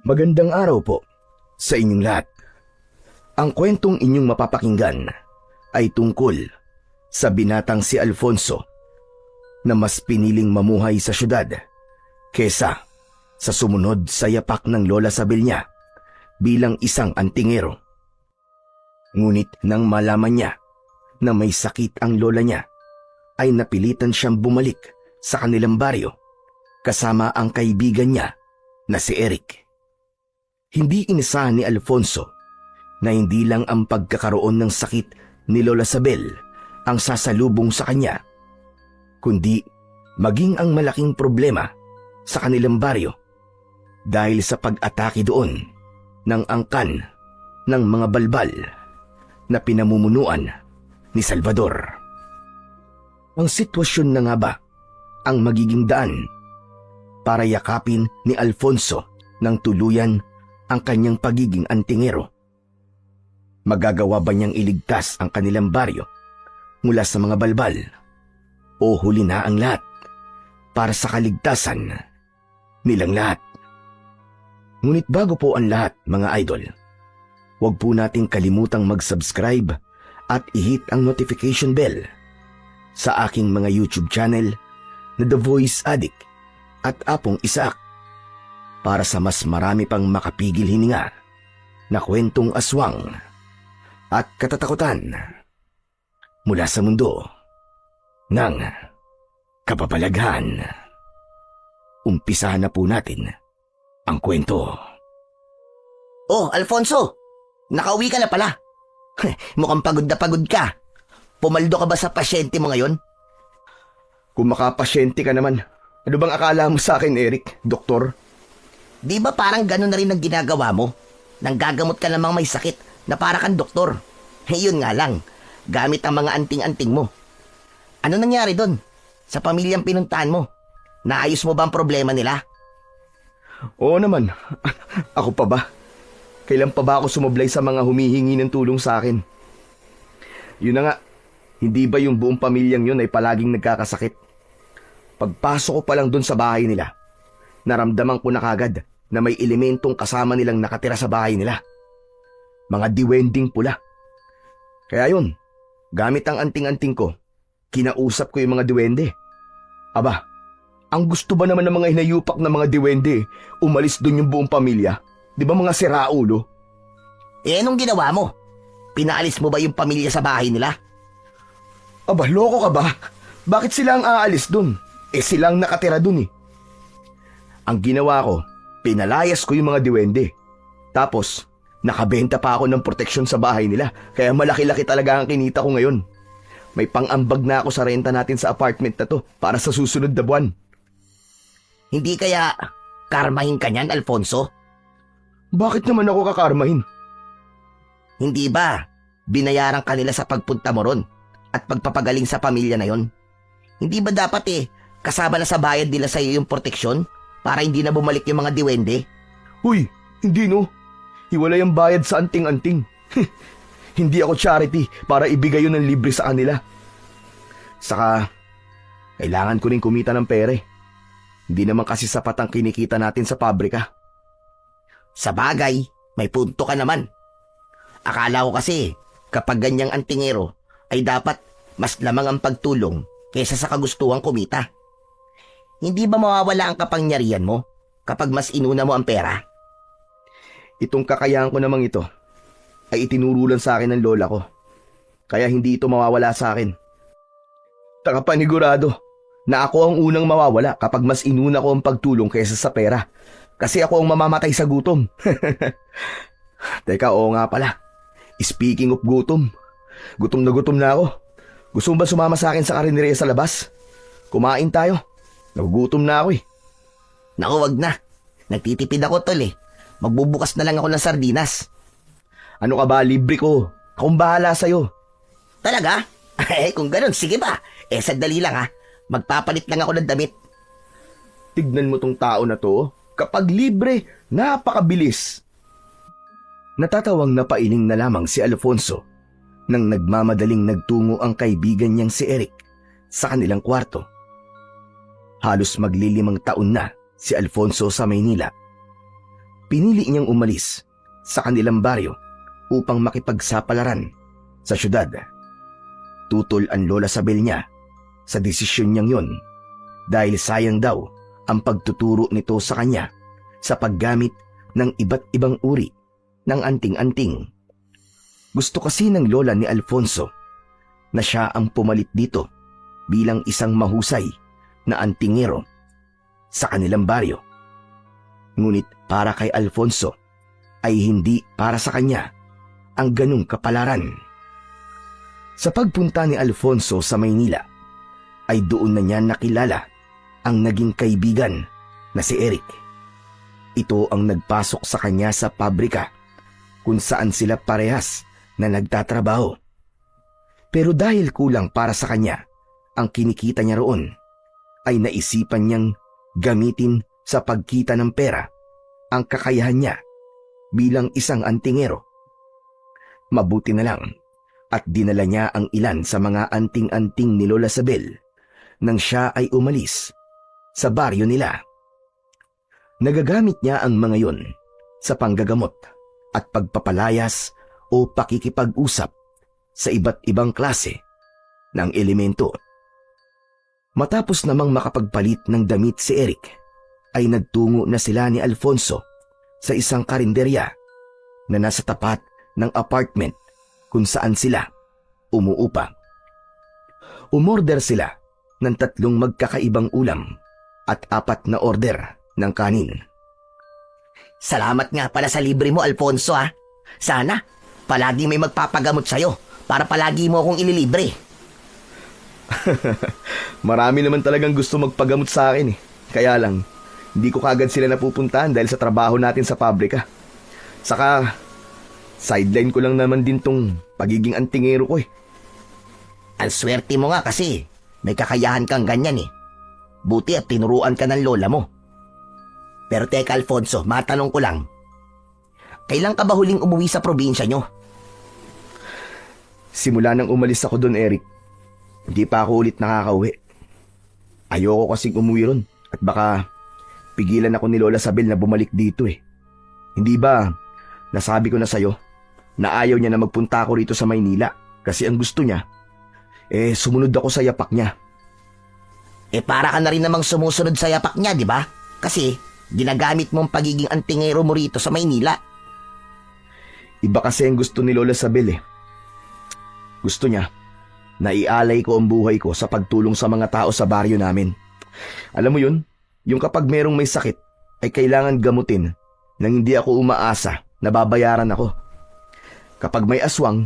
Magandang araw po sa inyong lahat. Ang kwentong inyong mapapakinggan ay tungkol sa binatang si Alfonso na mas piniling mamuhay sa syudad kesa sa sumunod sa yapak ng Lola Sabel niya bilang isang antingero. Ngunit nang malaman niya na may sakit ang lola niya, ay napilitan siyang bumalik sa kanilang baryo kasama ang kaibigan niya na si Eric. Hindi inasahan ni Alfonso na hindi lang ang pagkakaroon ng sakit ni Lola Sabel ang sasalubong sa kanya, kundi maging ang malaking problema sa kanilang baryo dahil sa pag-atake doon ng angkan ng mga balbal na pinamumunuan ni Salvador. Ang sitwasyon na nga ba ang magiging daan para yakapin ni Alfonso ng tuluyan ang kanyang pagiging antingero? Magagawa ba niyang iligtas ang kanilang baryo mula sa mga balbal o huli na ang lahat para sa kaligtasan nilang lahat? Ngunit bago po ang lahat, mga idol, huwag po nating kalimutang mag-subscribe at i-hit ang notification bell sa aking mga YouTube channel na The Voice Addict at Apong Isaac para sa mas marami pang makapigil hininga na kwentong aswang at katatakutan mula sa mundo ng kababalaghan. Umpisahan na po natin ang kwento. Oh, Alfonso! Nakauwi ka na pala. Mukhang pagod na pagod ka. Pumaldo ka ba sa pasyente mo ngayon? Kung makapasyente ka naman, ano bang akala mo sa akin, Eric, doktor? Di ba parang gano'n na rin ang ginagawa mo? Nang gagamot ka namang may sakit na para kang doktor. Yun nga lang, gamit ang mga anting-anting mo. Ano nangyari doon? Sa pamilyang pinuntahan mo? Naayos mo ba ang problema nila? Oo naman. Ako pa ba? Kailan pa ba ako sumablay sa mga humihingi ng tulong sa akin? Yun na nga, hindi ba yung buong pamilyang yun ay palaging nagkakasakit? Pagpasok ko pa lang dun sa bahay nila, naramdaman ko na kagad na may elementong kasama nilang nakatira sa bahay nila. Mga diwending pula. Kaya yun, gamit ang anting-anting ko, kinausap ko yung mga diwende. Aba, ang gusto ba naman ng mga hinayupak na mga diwende, umalis dun yung buong pamilya? Di ba mga siraulo? Anong ginawa mo? Pinaalis mo ba yung pamilya sa bahay nila? Aba, loko ka ba? Bakit sila ang aalis dun? Silang nakatira dun eh. Ang ginawa ko, pinalayas ko yung mga diwende. Tapos, nakabenta pa ako ng proteksyon sa bahay nila, kaya malaki-laki talaga ang kinita ko ngayon. May pang-ambag na ako sa renta natin sa apartment na to para sa susunod na buwan. Hindi kaya karmahin ka niyan, Alfonso? Bakit naman ako kakarmahin? Hindi ba binayaran ka nila sa pagpunta mo ron at pagpapagaling sa pamilya na yon? Hindi ba dapat kasama na sa bayad nila sa iyo yung proteksyon para hindi na bumalik yung mga diwende? Uy, hindi no. Hiwalay ang bayad sa anting-anting. Hindi ako charity para ibigay yun ng libre sa kanila. Saka, kailangan ko rin kumita ng pere. Hindi naman kasi sapat ang kinikita natin sa pabrika. Sa bagay, may punto ka naman. Akala ko kasi, kapag ganyang antingero, ay dapat mas lamang ang pagtulong kaysa sa kagustuhang kumita. Hindi ba mawawala ang kapangyarihan mo kapag mas inuna mo ang pera? Itong kakayahan ko namang ito ay itinurulan sa akin ng lola ko. Kaya hindi ito mawawala sa akin. Panigurado na ako ang unang mawawala kapag mas inuna ko ang pagtulong kaysa sa pera. Kasi ako ang mamamatay sa gutom. Teka, oo nga pala. Speaking of gutom, gutom na ako. Gusto mo ba sumama sa akin sa karinderya sa labas? Kumain tayo. Nagugutom na ako eh. Naku, wag na. Nagtitipid ako, tol eh. Magbubukas na lang ako ng sardinas. Ano ka ba, libre ko. Akong bahala sa'yo. Talaga? Kung ganun, sige ba? Sandali lang ha. Magpapalit lang ako ng damit. Tignan mo tong tao na to. Kapag libre, napakabilis. Natatawang napailing na lamang si Alfonso nang nagmamadaling nagtungo ang kaibigan niyang si Eric sa kanilang kwarto. Halos maglilimang taon na si Alfonso sa Maynila. pinili niyang umalis sa kanilang baryo upang makipagsapalaran sa syudad. Tutol ang Lola Sabel niya sa desisyon niyang yon dahil sayang daw ang pagtuturo nito sa kanya sa paggamit ng iba't ibang uri ng anting-anting. Gusto kasi ng lola ni Alfonso na siya ang pumalit dito bilang isang mahusay na antingero sa kanilang baryo. Ngunit para kay Alfonso ay hindi para sa kanya ang ganung kapalaran. Sa pagpunta ni Alfonso sa Maynila ay doon na niya nakilala ang naging kaibigan na si Eric. Ito ang nagpasok sa kanya sa pabrika kung saan sila parehas na nagtatrabaho. Pero dahil kulang para sa kanya ang kinikita niya roon, ay naisipan niyang gamitin sa pagkita ng pera ang kakayahan niya bilang isang antingero. Mabuti na lang at dinala niya ang ilan sa mga anting-anting ni Lola Sabel nang siya ay umalis sa baryo nila. Nagagamit niya ang mga yon sa panggagamot at pagpapalayas o pakikipag-usap sa iba't ibang klase ng elemento. Matapos namang makapagpalit ng damit si Eric, ay nagtungo na sila ni Alfonso sa isang karinderya na nasa tapat ng apartment kung saan sila umuupa. Umorder sila ng 3 magkakaibang ulam at 4 na order ng kanin. Salamat nga pala sa libre mo, Alfonso, ha. Sana palagi may magpapagamot sa'yo para palagi mo akong ililibre. Marami naman talagang gusto magpagamot sa akin eh. Kaya lang, hindi ko kagad sila napupuntahan dahil sa trabaho natin sa pabrika. Saka, sideline ko lang naman din tong pagiging antingero ko eh. Ang swerte mo nga kasi may kakayahan kang ganyan eh. Buti at tinuruan ka ng lola mo. Pero teka, Alfonso, matanong ko lang. Kailan ka ba huling umuwi sa probinsya nyo? Simula nang umalis ako doon, Eric, hindi pa ako ulit nakakauwi. Ayoko kasing umuwi ron at baka pigilan ako ni Lola Sabel na bumalik dito eh. Hindi ba nasabi ko na sa'yo na ayaw niya na magpunta ako rito sa Maynila kasi ang gusto niya, sumunod ako sa yapak niya. Para ka na rin namang sumusunod sa yapak niya, di ba? Kasi ginagamit mo ang pagiging antingero mo rito sa Maynila. Iba kasi ang gusto ni Lola Sabel eh. Gusto niya na ialay ko ang buhay ko sa pagtulong sa mga tao sa baryo namin. Alam mo yun, yung kapag merong may sakit ay kailangan gamutin nang hindi ako umaasa na babayaran ako. Kapag may aswang,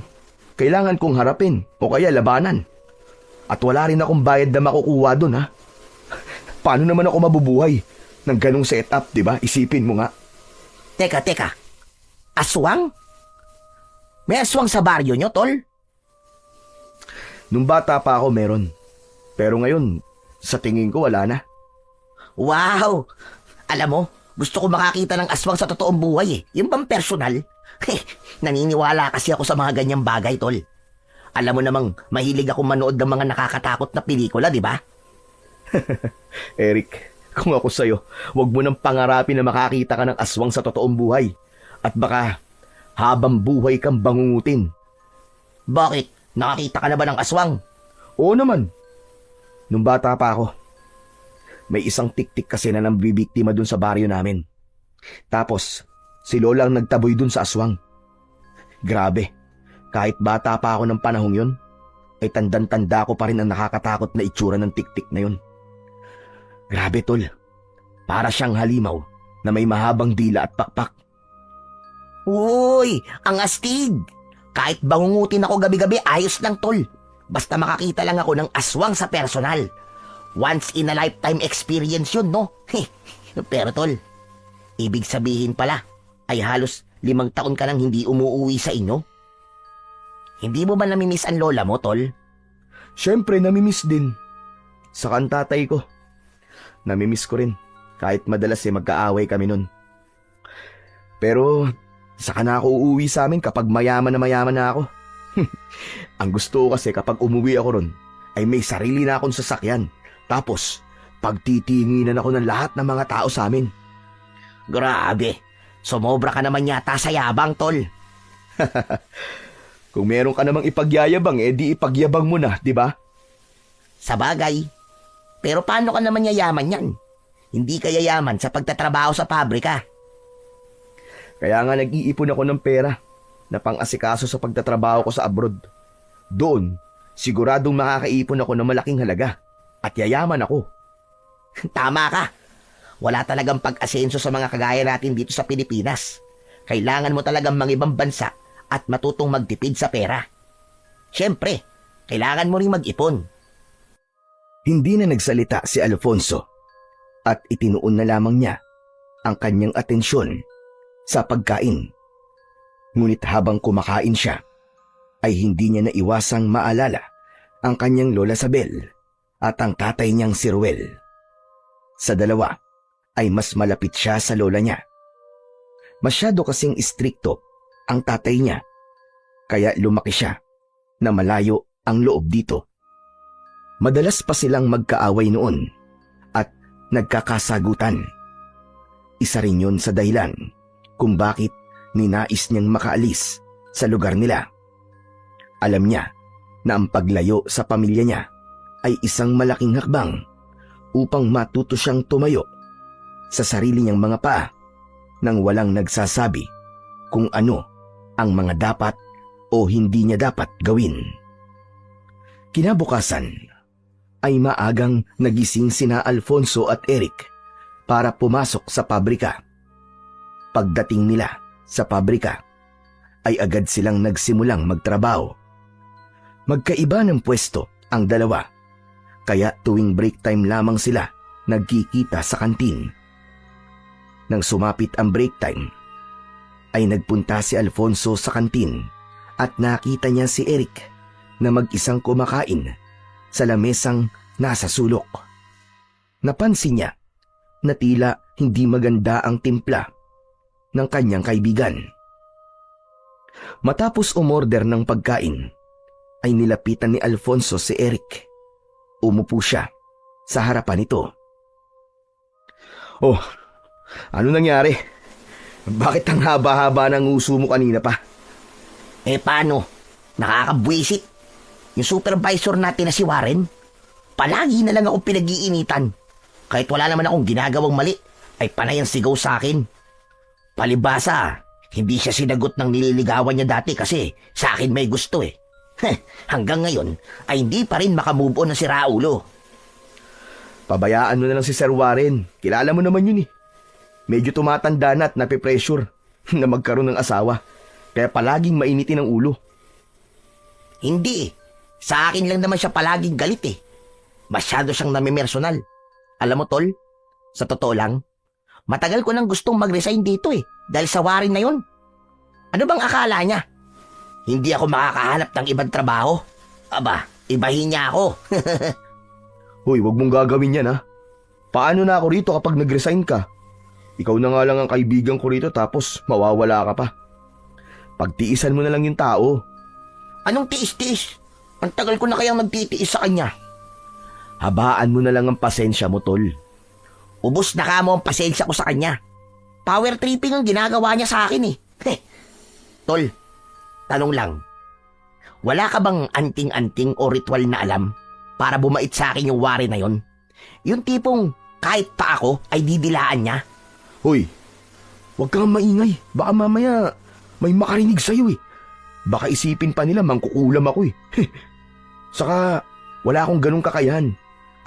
kailangan kong harapin o kaya labanan. At wala rin akong bayad na makukuha dun, ha? Paano naman ako mabubuhay ng ganong setup, di ba? Isipin mo nga. Teka. Aswang? May aswang sa baryo nyo, tol? Nung bata pa ako meron. Pero ngayon, sa tingin ko wala na. Wow! Alam mo, gusto ko makakita ng aswang sa totoong buhay eh. Yung bang personal? Naniniwala kasi ako sa mga ganyang bagay, tol. Alam mo namang mahilig ako manood ng mga nakakatakot na pelikula, di ba? Eric, kung ako sa'yo, huwag mo nang pangarapin na makakita ka ng aswang sa totoong buhay. At baka habang buhay kang bangungutin. Bakit? Nakakita ka na ba ng aswang? Oo naman. Nung bata pa ako, may isang tiktik kasi na nambibiktima dun sa baryo namin. Tapos, si Lola ang nagtaboy dun sa aswang. Grabe, kahit bata pa ako ng panahong yun, ay tandang-tanda ko pa rin ang nakakatakot na itsura ng tiktik na yun. Grabe, tol. Para siyang halimaw na may mahabang dila at pakpak. Uy, ang astig! Kahit bangungutin ako gabi-gabi, ayos lang, tol. Basta makakita lang ako ng aswang sa personal. Once in a lifetime experience yun, no? Pero tol, ibig sabihin pala, ay halos 5 taon ka nang hindi umuwi sa inyo? Hindi mo ba namimiss ang lola mo, tol? Siyempre, namimiss din. Saka ang tatay ko. Namimiss ko rin, kahit madalas magkaaway kami nun. Pero saka na ako uuwi sa amin kapag mayaman na ako. Ang gusto ko kasi kapag umuwi ako ron, ay may sarili na akong sasakyan. Tapos, pagtitinginan ako ng lahat ng mga tao sa amin. Grabe, Sumobra ka naman yata sa yabang, tol. Kung meron ka namang ipagyayabang, di ipagyabang mo na, di ba? Sa bagay. Pero paano ka naman yayaman yan? Hindi ka yayaman sa pagtatrabaho sa pabrika. Kaya nga nag-iipon ako ng pera na pang-asikaso sa pagtatrabaho ko sa abroad. Doon, siguradong makakaipon ako ng malaking halaga at yayaman ako. Tama ka. Wala talagang pag-asenso sa mga kagaya natin dito sa Pilipinas. Kailangan mo talagang mangibang bansa at matutong magtipid sa pera. Siyempre, kailangan mo rin mag-ipon. Hindi na nagsalita si Alfonso at itinuon na lamang niya ang kanyang atensyon sa pagkain. Ngunit habang kumakain siya, ay hindi niya naiwasang maalala ang kanyang lola Sabel at ang tatay niyang si Ruel. Sa dalawa, ay mas malapit siya sa lola niya. Masyado kasing istrikto ang tatay niya, kaya lumaki siya na malayo ang loob dito. Madalas pa silang magkaaway noon at nagkakasagutan. Isa rin yun sa dahilan kung bakit ninais niyang makaalis sa lugar nila. Alam niya na ang paglayo sa pamilya niya ay isang malaking hakbang upang matuto siyang tumayo sa sarili niyang mga paa nang walang nagsasabi kung ano ang mga dapat o hindi niya dapat gawin. Kinabukasan ay maagang nagising sina Alfonso at Eric para pumasok sa pabrika. Pagdating nila sa pabrika ay agad silang nagsimulang magtrabaho. Magkaiba ng pwesto ang dalawa, kaya tuwing break time lamang sila nagkikita sa kantin. Nang sumapit ang break time, ay nagpunta si Alfonso sa kantin at nakita niya si Eric na mag-isang kumakain sa lamesang nasa sulok. Napansin niya na tila hindi maganda ang timpla ng kanyang kaibigan. Matapos umorder ng pagkain, ay nilapitan ni Alfonso si Eric. Umupo siya sa harapan nito. Oh, ano nangyari? Bakit ang haba-haba ng uso mo kanina pa? Paano? Nakakabwisit. Yung supervisor natin na si Warren, palagi na lang akong pinag-iinitan. Kahit wala naman akong ginagawang mali, ay panay ang sigaw sa akin. Palibasa, hindi siya sinagot ng nililigawan niya dati kasi sa akin may gusto eh. Hanggang ngayon ay hindi pa rin makamove on na si Raulo. Pabayaan mo na lang si Sir Warren. Kilala mo naman yun eh. Medyo tumatanda na at napipressure na magkaroon ng asawa. Kaya palaging mainitin ang ulo. Hindi. Sa akin lang naman siya palaging galit eh. Masyado siyang namimersonal. Alam mo tol, sa totoo lang, matagal ko nang gustong mag-resign dito eh. Dahil sa Warren na yun. Ano bang akala niya? Hindi ako makakahanap ng ibang trabaho. Aba, ibahin niya ako. Hoy, wag mong gagawin yan ha. Paano na ako rito kapag nag-resign ka? Ikaw na nga lang ang kaibigan ko rito tapos mawawala ka pa. Pagtiisan mo na lang yung tao. Anong tiis-tiis? Ang tagal ko na kayang nagtitiis sa kanya. Habaan mo na lang ang pasensya mo, tol. Ubus na ka mo ang pasensya ko sa kanya. Power tripping ang ginagawa niya sa akin eh. Tol, tanong lang. Wala ka bang anting-anting o ritual na alam para bumait sa akin yung Warren na yon? Yung tipong kahit pa ako ay didilaan niya. Hoy, wag kang maingay. Baka mamaya may makarinig sa'yo eh. Baka isipin pa nila mangkukulam ako eh. Saka wala akong ganong kakayahan.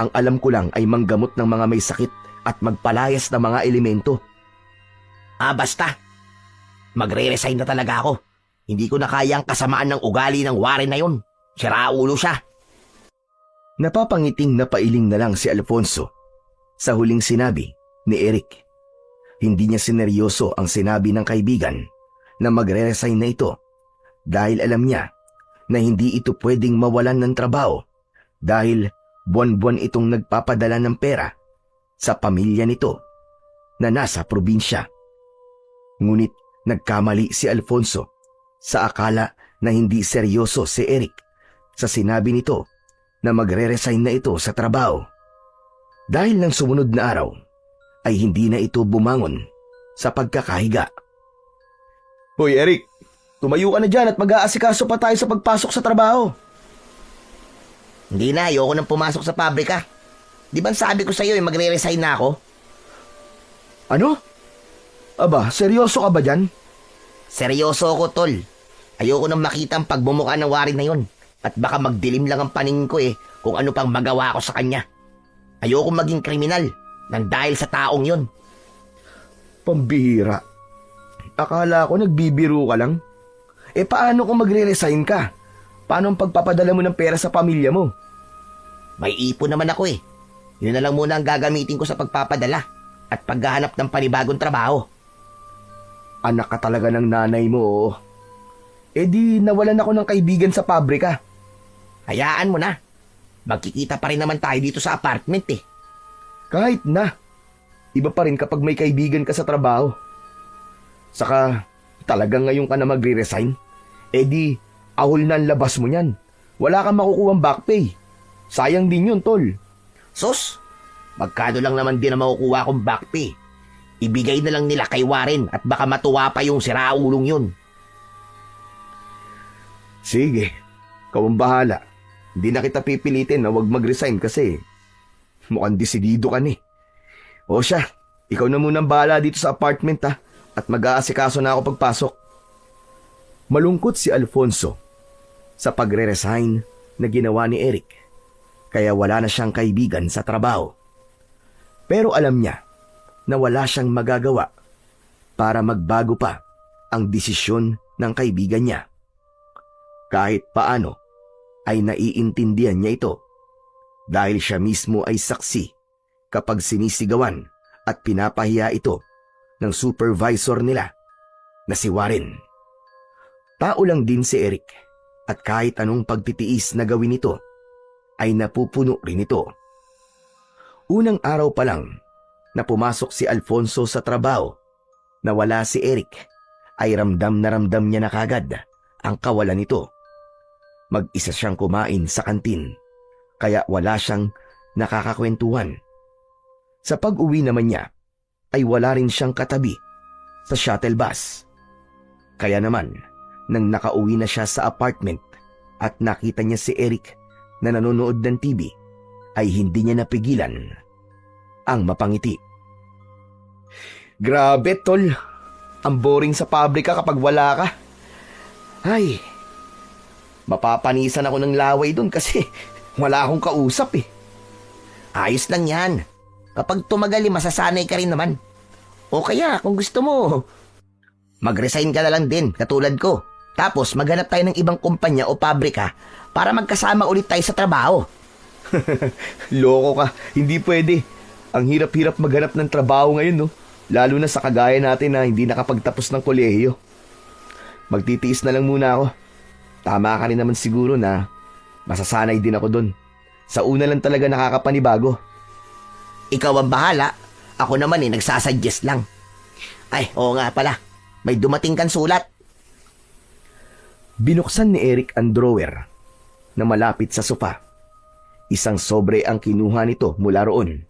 Ang alam ko lang ay manggamot ng mga may sakit at magpalayas ng mga elemento. Basta. Magre-resign na talaga ako. Hindi ko na kayang kasamaan ng ugali ng Warren na yun. Siraulo siya. Napapangiting na pailing na lang si Alfonso sa huling sinabi ni Eric. Hindi niya sineryoso ang sinabi ng kaibigan na magre-resign na ito dahil alam niya na hindi ito pwedeng mawalan ng trabaho dahil buwan-buwan itong nagpapadala ng pera sa pamilya nito na nasa probinsya. Ngunit nagkamali si Alfonso sa akala na hindi seryoso si Eric sa sinabi nito na magre-resign na ito sa trabaho. Dahil ng sumunod na araw ay hindi na ito bumangon sa pagkakahiga. Hoy Eric, tumayo ka na dyan at mag-aasikaso pa tayo sa pagpasok sa trabaho. Hindi na, ayoko nang pumasok sa pabrika. Di ba sabi ko sa'yo magre-resign na ako? Ano? Aba, seryoso ka ba dyan? Seryoso ako, tol. Ayoko nang makita ang pagmumukha ng Warren na yon. At baka magdilim lang ang paningin ko kung ano pang magawa ko sa kanya. Ayoko maging kriminal nang dahil sa taong yon. Pambihira. Akala ko nagbibiro ka lang. Paano kung magre-resign ka? Paano ang pagpapadala mo ng pera sa pamilya mo? May ipon naman ako Yun na lang muna ang gagamitin ko sa pagpapadala at paghahanap ng panibagong trabaho. Anak ka talaga ng nanay mo. Di nawalan ako ng kaibigan sa pabrika. Hayaan mo na. Magkikita pa rin naman tayo dito sa apartment Kahit na. Iba pa rin kapag may kaibigan ka sa trabaho. Saka talagang ngayon ka na magre-resign. Di ahol na ang labas mo niyan. Wala kang makukuhang back pay. Sayang din yun, tol. Sus, magkano lang naman din na makukuha akong back pay. Ibigay na lang nila kay Warren at baka matuwa pa yung siraulong yun. Sige, ikaw ang bahala. Hindi na kita pipilitin na wag mag-resign kasi mukhang desidido ka ni. O siya, ikaw na munang bahala dito sa apartment at mag-aasikaso na ako pagpasok. Malungkot si Alfonso sa pagre-resign na ginawa ni Eric, kaya wala na siyang kaibigan sa trabaho. Pero alam niya na wala siyang magagawa para magbago pa ang desisyon ng kaibigan niya. Kahit paano ay naiintindihan niya ito dahil siya mismo ay saksi kapag sinisigawan at pinapahiya ito ng supervisor nila na si Warren. Tao lang din si Eric at kahit anong pagtitiis na gawin ito ay napupuno rin ito. Unang araw pa lang na pumasok si Alfonso sa trabaho na wala si Eric ay ramdam niya na kagad ang kawalan nito. Mag-isa siyang kumain sa kantin kaya wala siyang nakakakwentuhan. Sa pag-uwi naman niya ay wala rin siyang katabi sa shuttle bus. Kaya naman nang nakauwi na siya sa apartment at nakita niya si Eric na nanonood ng TV ay hindi niya napigilan ang mapangiti. Grabe, tol. Ang boring sa pabrika kapag wala ka. Ay, mapapanisan ako ng laway doon kasi wala akong kausap Ayos lang yan. Kapag tumagal masasanay ka rin naman. O kaya kung gusto mo, mag-resign ka na lang din katulad ko. Tapos maghanap tayo ng ibang kumpanya o pabrika para magkasama ulit tayo sa trabaho. Loko ka, hindi pwede. Ang hirap-hirap maghanap ng trabaho ngayon, no? Lalo na sa kagaya natin na hindi nakapagtapos ng kolehiyo. Magtitiis na lang muna ako. Tama ka rin naman siguro na masasanay din ako doon. Sa una lang talaga nakakapanibago. Ikaw ang bahala. Ako naman nagsasuggest lang. Ay, oo nga pala. May dumating kang sulat. Binuksan ni Eric ang drawer na malapit sa sofa. Isang sobre ang kinuha nito mula roon.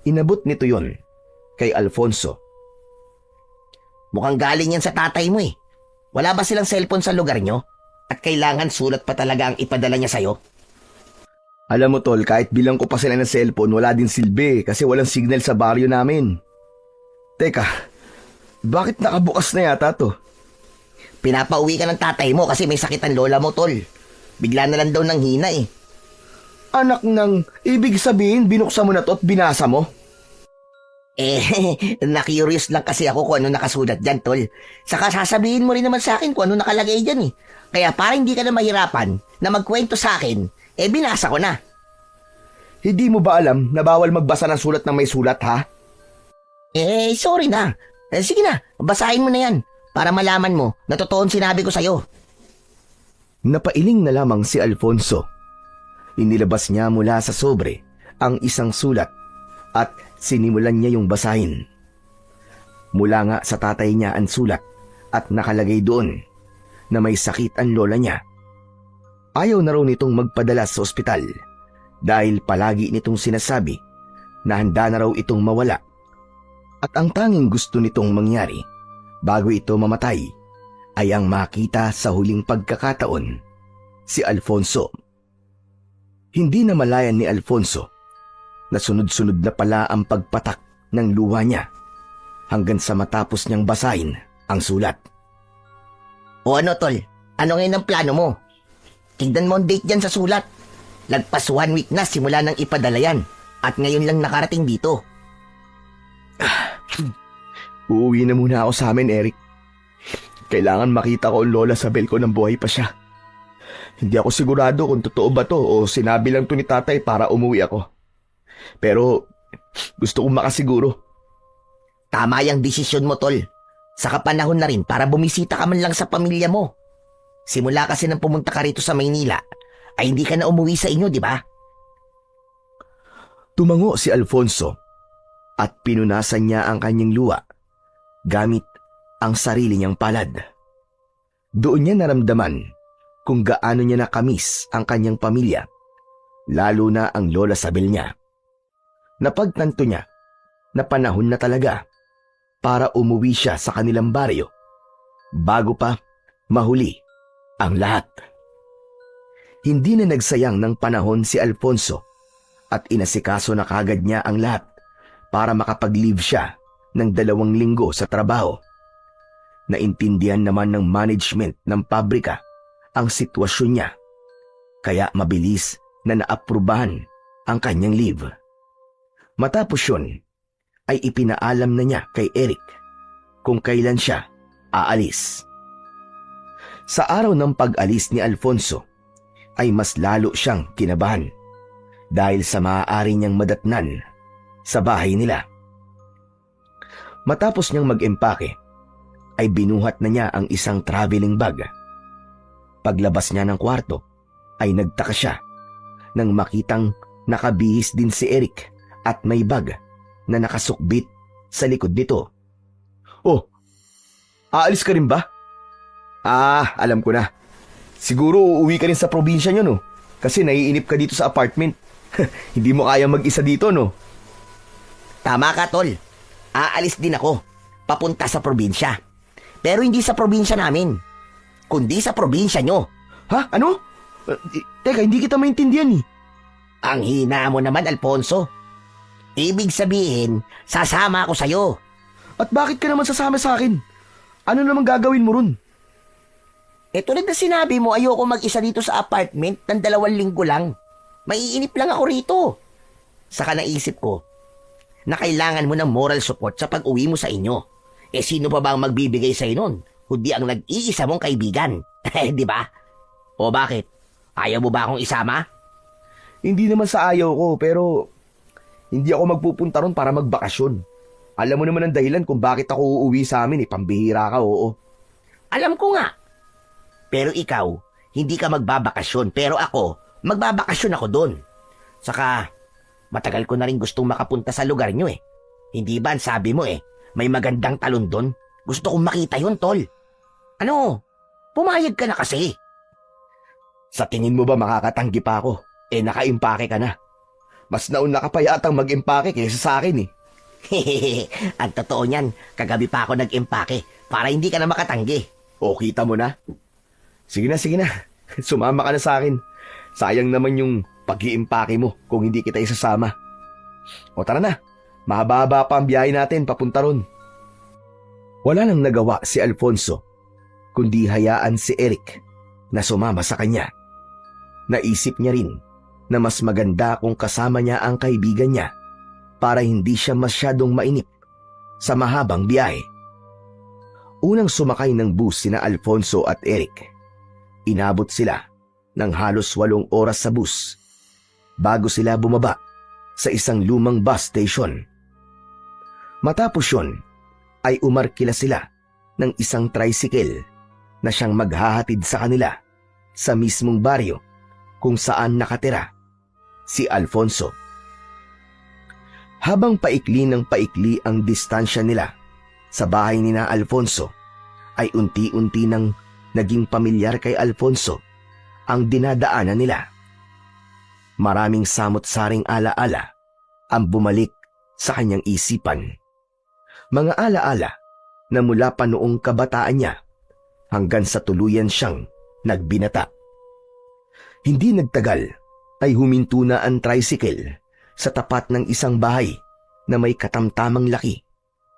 Inabot nito yon kay Alfonso. Mukhang galing yan sa tatay mo Wala ba silang cellphone sa lugar nyo? At kailangan sulat pa talaga ang ipadala niya sa'yo? Alam mo tol, kahit bilang ko pa sila ng cellphone, wala din silbi kasi walang signal sa baryo namin. Teka, bakit nakabukas na yata to? Pinapauwi ka ng tatay mo kasi may sakit ang lola mo, tol. Bigla na lang daw nang hina Anak ng, ibig sabihin binuksan mo na to at binasa mo? Na-curious lang kasi ako kung ano nakasulat dyan, tol. Saka sasabihin mo rin naman sa akin kung ano nakalagay dyan Kaya para hindi ka na mahirapan na magkwento sa akin, binasa ko na. Hindi mo ba alam na bawal magbasa ng sulat ng may sulat, ha? Sorry na. Sige na, basahin mo na yan para malaman mo na totoo ang sinabi ko sa'yo. Napailing na lamang si Alfonso. Inilabas niya mula sa sobre ang isang sulat at sinimulan niya yung basahin. Mula nga sa tatay niya ang sulat at nakalagay doon na may sakit ang lola niya. Ayaw na raw nitong magpadala sa ospital dahil palagi nitong sinasabi na handa na raw itong mawala. At ang tanging gusto nitong mangyari bago ito mamatay ay ang makita sa huling pagkakataon si Alfonso. Hindi na malayan ni Alfonso na sunod-sunod na pala ang pagpatak ng luha niya hanggang sa matapos niyang basahin ang sulat. O ano, tol? Ano ngayon ang plano mo? Tignan mo ang date dyan sa sulat. Lagpas 1 week na simula nang ipadala yan at ngayon lang nakarating dito. Uuwi na muna ako sa amin, Eric. Kailangan makita ko ang lola Sabel ko ng buhay pa siya. Hindi ako sigurado kung totoo ba to o sinabi lang to ni tatay para umuwi ako. Pero gusto kong makasiguro. Tama yung desisyon mo, tol. Saka panahon na rin para bumisita ka man lang sa pamilya mo. Simula kasi nang pumunta ka rito sa Maynila, ay hindi ka na umuwi sa inyo, di ba? Tumango si Alfonso at pinunasan niya ang kanyang luha gamit ang sarili niyang palad. Doon niya naramdaman kung gaano niya nakamis ang kanyang pamilya, lalo na ang lola Sabel niya. Napagtanto niya na panahon na talaga para umuwi siya sa kanilang baryo bago pa mahuli ang lahat. Hindi na nagsayang ng panahon si Alfonso at inasikaso na kagad niya ang lahat para makapag-leave siya ng 2 linggo sa trabaho. Naintindihan naman ng management ng pabrika ang sitwasyon niya, kaya mabilis na naaprubahan ang kanyang leave. Matapos yun, ay ipinaalam na niya kay Eric kung kailan siya aalis. Sa araw ng pag-alis ni Alfonso, ay mas lalo siyang kinabahan dahil sa maaari niyang madatnan sa bahay nila. Matapos niyang mag-empake, ay binuhat na niya ang isang traveling bag. Paglabas niya ng kwarto, ay nagtaka siya nang makitang nakabihis din si Eric at may bag na nakasukbit sa likod nito. Oh, aalis ka rin ba? Alam ko na. Siguro uuwi ka rin sa probinsya nyo, no? Kasi naiinip ka dito sa apartment. Hindi mo kaya mag-isa dito, no? Tama ka, tol. Aalis din ako, papunta sa probinsya. Pero hindi sa probinsya namin, kundi sa probinsya nyo. Ha? Ano? Teka, hindi kita maintindihan eh. Ang hina mo naman, Alfonso. Ibig sabihin, sasama ako sa'yo. At bakit ka naman sasama sa akin? Ano naman gagawin mo ron? Tulad na sinabi mo, ayoko mag-isa dito sa apartment ng 2 linggo lang. Maiinip lang ako rito. Saka naisip ko na kailangan mo ng moral support sa pag-uwi mo sa inyo. Sino pa ba ang magbibigay sa'yo nun? Kundi ang nag-iisa mong kaibigan. Di ba? O bakit? Ayaw mo ba akong isama? Hindi naman sa ayaw ko, pero hindi ako magpupunta ron para magbakasyon. Alam mo naman ang dahilan kung bakit ako uuwi sa amin, pambihira ka, oo. Alam ko nga. Pero ikaw, hindi ka magbabakasyon, pero ako, magbabakasyon ako doon. Saka, matagal ko na rin gustong makapunta sa lugar nyo eh. Hindi ba ang sabi mo may magandang talon doon? Gusto kong makita yun, tol. Ano? Pumayag ka na kasi. Sa tingin mo ba makakatanggi pa ako? Nakaimpake ka na. Mas nauna ka pa yatang mag-impake kaysa sa akin eh. Ang totoo niyan, kagabi pa ako nag-impake para hindi ka na makatanggi. O, kita mo na? Sige na. Sumama ka na sa akin. Sayang naman yung pag-iimpake mo kung hindi kita isasama. O tara na, mahaba-haba pa ang biyahe natin papunta ron. Wala nang nagawa si Alfonso, kundi hayaan si Eric na sumama sa kanya. Naisip niya rin na mas maganda kung kasama niya ang kaibigan niya para hindi siya masyadong mainip sa mahabang biyahe. Unang sumakay ng bus sina Alfonso at Eric. Inabot sila ng halos 8 oras sa bus bago sila bumaba sa isang lumang bus station. Matapos yun, ay umarkila sila ng isang tricycle na siyang maghahatid sa kanila sa mismong baryo kung saan nakatira si Alfonso. Habang paikli ng paikli ang distansya nila sa bahay ni na Alfonso, ay unti-unti nang naging pamilyar kay Alfonso ang dinadaanan nila. Maraming samot-saring alaala ang bumalik sa kanyang isipan. Mga alaala na mula pa noong kabataan niya hanggang sa tuluyan siyang nagbinata. Hindi nagtagal ay huminto na ang tricycle sa tapat ng isang bahay na may katamtamang laki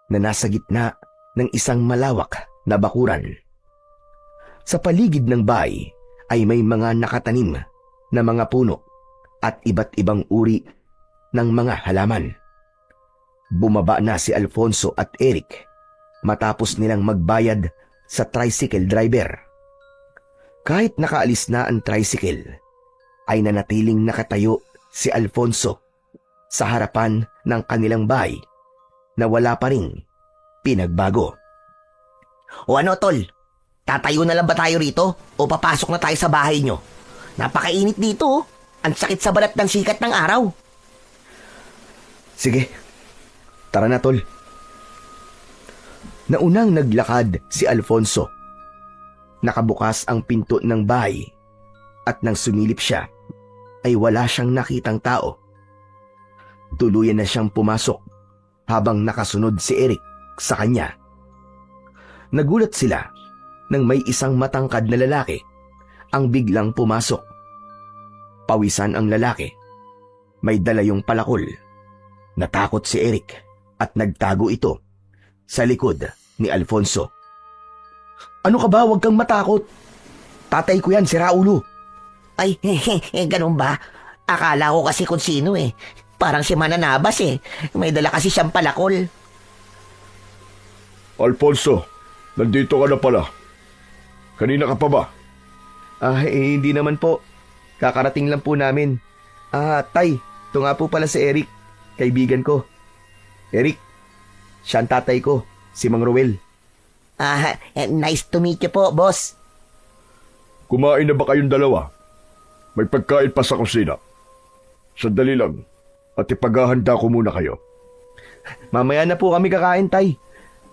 na nasa gitna ng isang malawak na bakuran. Sa paligid ng bahay ay may mga nakatanim na mga puno at iba't ibang uri ng mga halaman. Bumaba na si Alfonso at Eric matapos nilang magbayad sa tricycle driver. Kahit nakaalis na ang tricycle, ay nanatiling nakatayo si Alfonso sa harapan ng kanilang bahay na wala pa ring pinagbago. O ano, tol? Tatayo na lang ba tayo rito o papasok na tayo sa bahay nyo? Napakainit dito, oh. Ang sakit sa balat ng sikat ng araw. Sige, tara na tol. Naunang naglakad si Alfonso. Nakabukas ang pinto ng bahay at nang sumilip siya ay wala siyang nakitang tao. Tuluyan na siyang pumasok habang nakasunod si Eric sa kanya. Nagulat sila nang may isang matangkad na lalaki ang biglang pumasok. Pawisan ang lalaki. May dala yung palakol. Natakot si Eric at nagtago ito sa likod ni Alfonso. Ano ka ba? Huwag kang matakot. Tatay ko yan, si Raulo. Ay, ganun ba? Akala ko kasi kung sino eh. Parang si Mananabas eh. May dala kasi siyang palakol. Alfonso, nandito ka na pala. Kanina ka pa ba? Hindi naman po. Kakarating lang po namin. Tay, ito nga po pala si Eric, kaibigan ko. Eric, siya ang tatay ko, si Mang Ruel. Nice to meet you po, boss. Kumain na ba kayong dalawa? May pagkain pa sa kusina. Sandali lang, at ipaghahanda ko muna kayo. Mamaya na po kami kakain, Tay.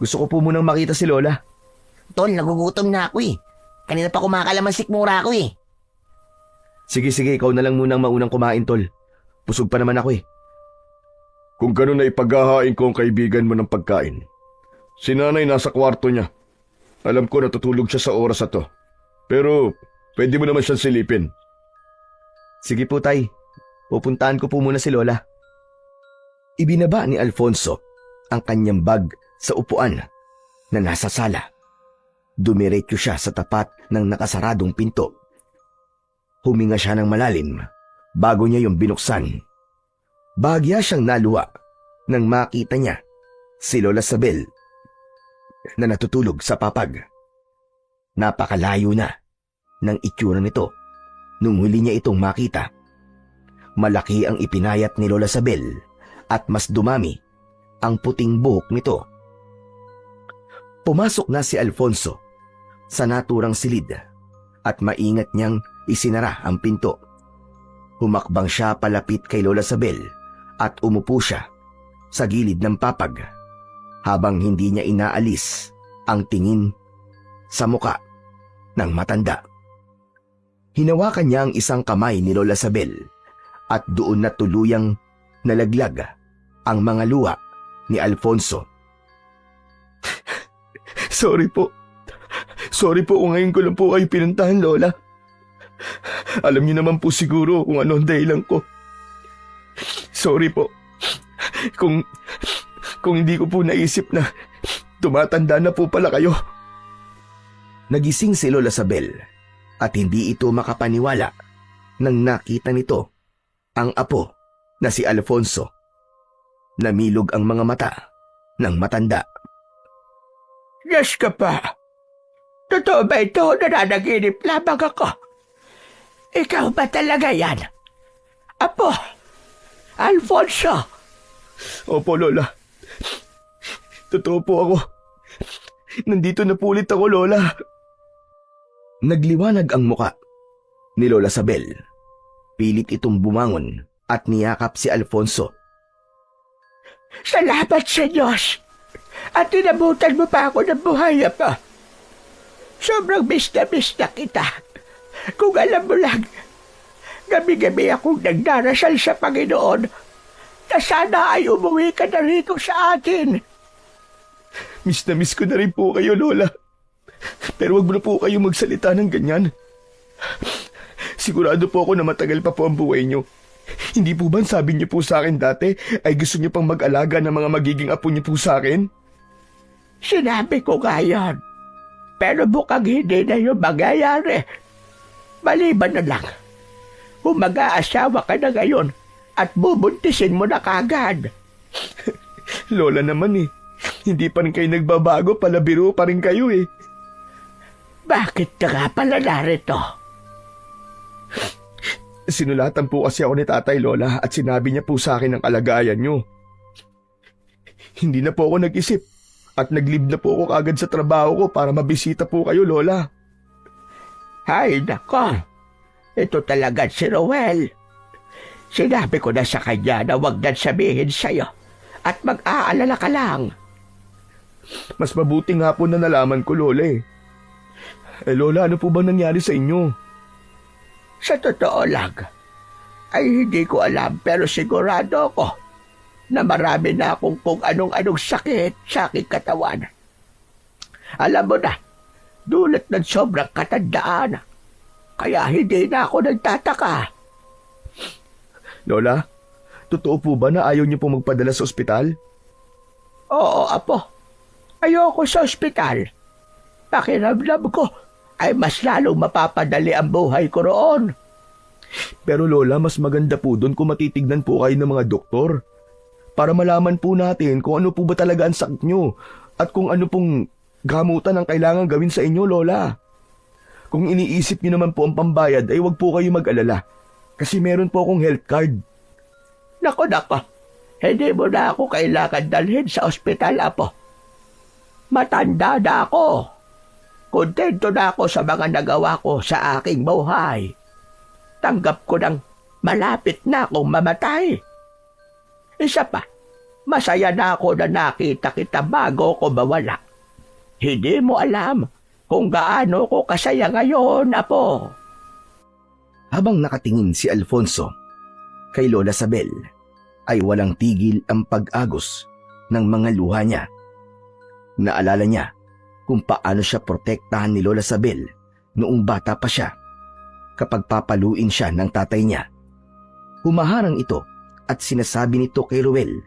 Gusto ko po munang makita si Lola. Tol, nagugutom na ako eh. Kanina pa kumakalaman sikmura ako eh. Sige, ikaw na lang munang maunang kumain, Tol. Busog pa naman ako eh. Kung gano'n na ipaghahain ko ang kaibigan mo ng pagkain. Si nanay nasa kwarto niya. Alam ko natutulog siya sa oras na to. Pero pwede mo naman siyang silipin. Sige po, Tay. Pupuntahan ko po muna si Lola. Ibinaba ni Alfonso ang kanyang bag sa upuan na nasa sala. Dumiretso siya sa tapat ng nakasaradong pinto. Huminga siya ng malalim bago niya yung binuksan. Bahagya siyang naluwa nang makita niya si Lola Sabel na natutulog sa papag. Napakalayo na ng itsura nito nung huli niya itong makita. Malaki ang ipinayat ni Lola Sabel at mas dumami ang puting buhok nito. Pumasok na si Alfonso sa naturang silid at maingat niyang isinara ang pinto. Humakbang siya palapit kay Lola Sabel at umupo siya sa gilid ng papag habang hindi niya inaalis ang tingin sa muka ng matanda. Hinawakan niya ang isang kamay ni Lola Sabel at doon na tuluyang nalaglag ang mga luha ni Alfonso. Sorry po kung ngayon ko lang po kayo pinuntahan, Lola. Alam niyo naman po siguro kung ano ang dahilan ko. Sorry po kung hindi ko po naisip na tumatanda na po pala kayo. Nagising si Lola Sabel at hindi ito makapaniwala nang nakita nito ang apo na si Alfonso. Namilog ang mga mata ng matanda. Diyos ka pa. Totoo ba ito? Nananaginip lamang ako. Ikaw ba talaga yan? Apo, Alfonso. Opo, Lola. Totoo po ako. Nandito na po ulit ako, Lola. Nagliwanag ang muka ni Lola Sabel. Pilit itong bumangon at niyakap si Alfonso. Salamat sa Diyos. At inabutan mo pa ako ng buhay pa. Sobrang miss na kita. Kung alam mo lang, gabi-gabi akong nagdarasal sa Panginoon na sana ay umuwi ka na rito sa atin. Miss na miss ko na rin po kayo, Lola. Pero wag mo na po kayo magsalita ng ganyan. Sigurado po ako na matagal pa po ang buhay niyo. Hindi po ba sabi niyo po sa akin dati ay gusto niyo pang mag-alaga ng mga magiging apo niyo po sa akin? Sinabi ko nga yan. Pero mukhang hindi na yung mangyayari. Maliban na lang. Kung mag-aasawa ka na ngayon at bubuntisin mo na kagad. Lola naman eh. Hindi pa rin kayo nagbabago, palabiro pa rin kayo eh. Bakit ka nga pala narito? Sinulatan po kasi ako ni Tatay Lola at sinabi niya po sa akin ang kalagayan niyo. Hindi na po ako nag-isip at nag-leave na po ako kagad sa trabaho ko para mabisita po kayo, Lola. Ay, nako. Ito talaga si Roel. Sinabi ko na sa kanya na huwag na sabihin sa'yo at mag-aalala ka lang. Mas mabuti nga po na nalaman ko, Lola eh. Eh, Lola, ano po bang nangyari sa inyo? Sa totoo lang, ay hindi ko alam pero sigurado ako na marami na akong kung anong sakit sa aking katawan. Alam mo na, dulot ng sobrang katandaan, kaya hindi na ako nagtataka. Lola, totoo po ba na ayaw niyo po magpadala sa ospital? Oo, apo. Ayoko sa ospital. Pakiramdam ko ay mas lalong mapapadali ang buhay ko roon. Pero Lola, mas maganda po doon kung matitignan po kayo ng mga doktor. Para malaman po natin kung ano po ba talaga ang sakit nyo at kung ano pong gamutan ang kailangan gawin sa inyo, Lola. Kung iniisip nyo naman po ang pambayad ay wag po kayo mag-alala kasi meron po akong health card. Nako, hindi mo na ako kailangan dalhin sa ospital, apo. Matanda na ako. Kontento na ako sa mga nagawa ko sa aking buhay. Tanggap ko ng malapit na akong mamatay. Isa pa, masaya na ako na nakita kita bago ko mawala. Hindi mo alam kung gaano ko kasaya ngayon, apo. Habang nakatingin si Alfonso kay Lola Sabel, ay walang tigil ang pag-agos ng mga luha niya. Naalala niya kung paano siya protektahan ni Lola Sabel noong bata pa siya kapag papaluin siya ng tatay niya. Humaharang ito at sinasabi nito kay Ruel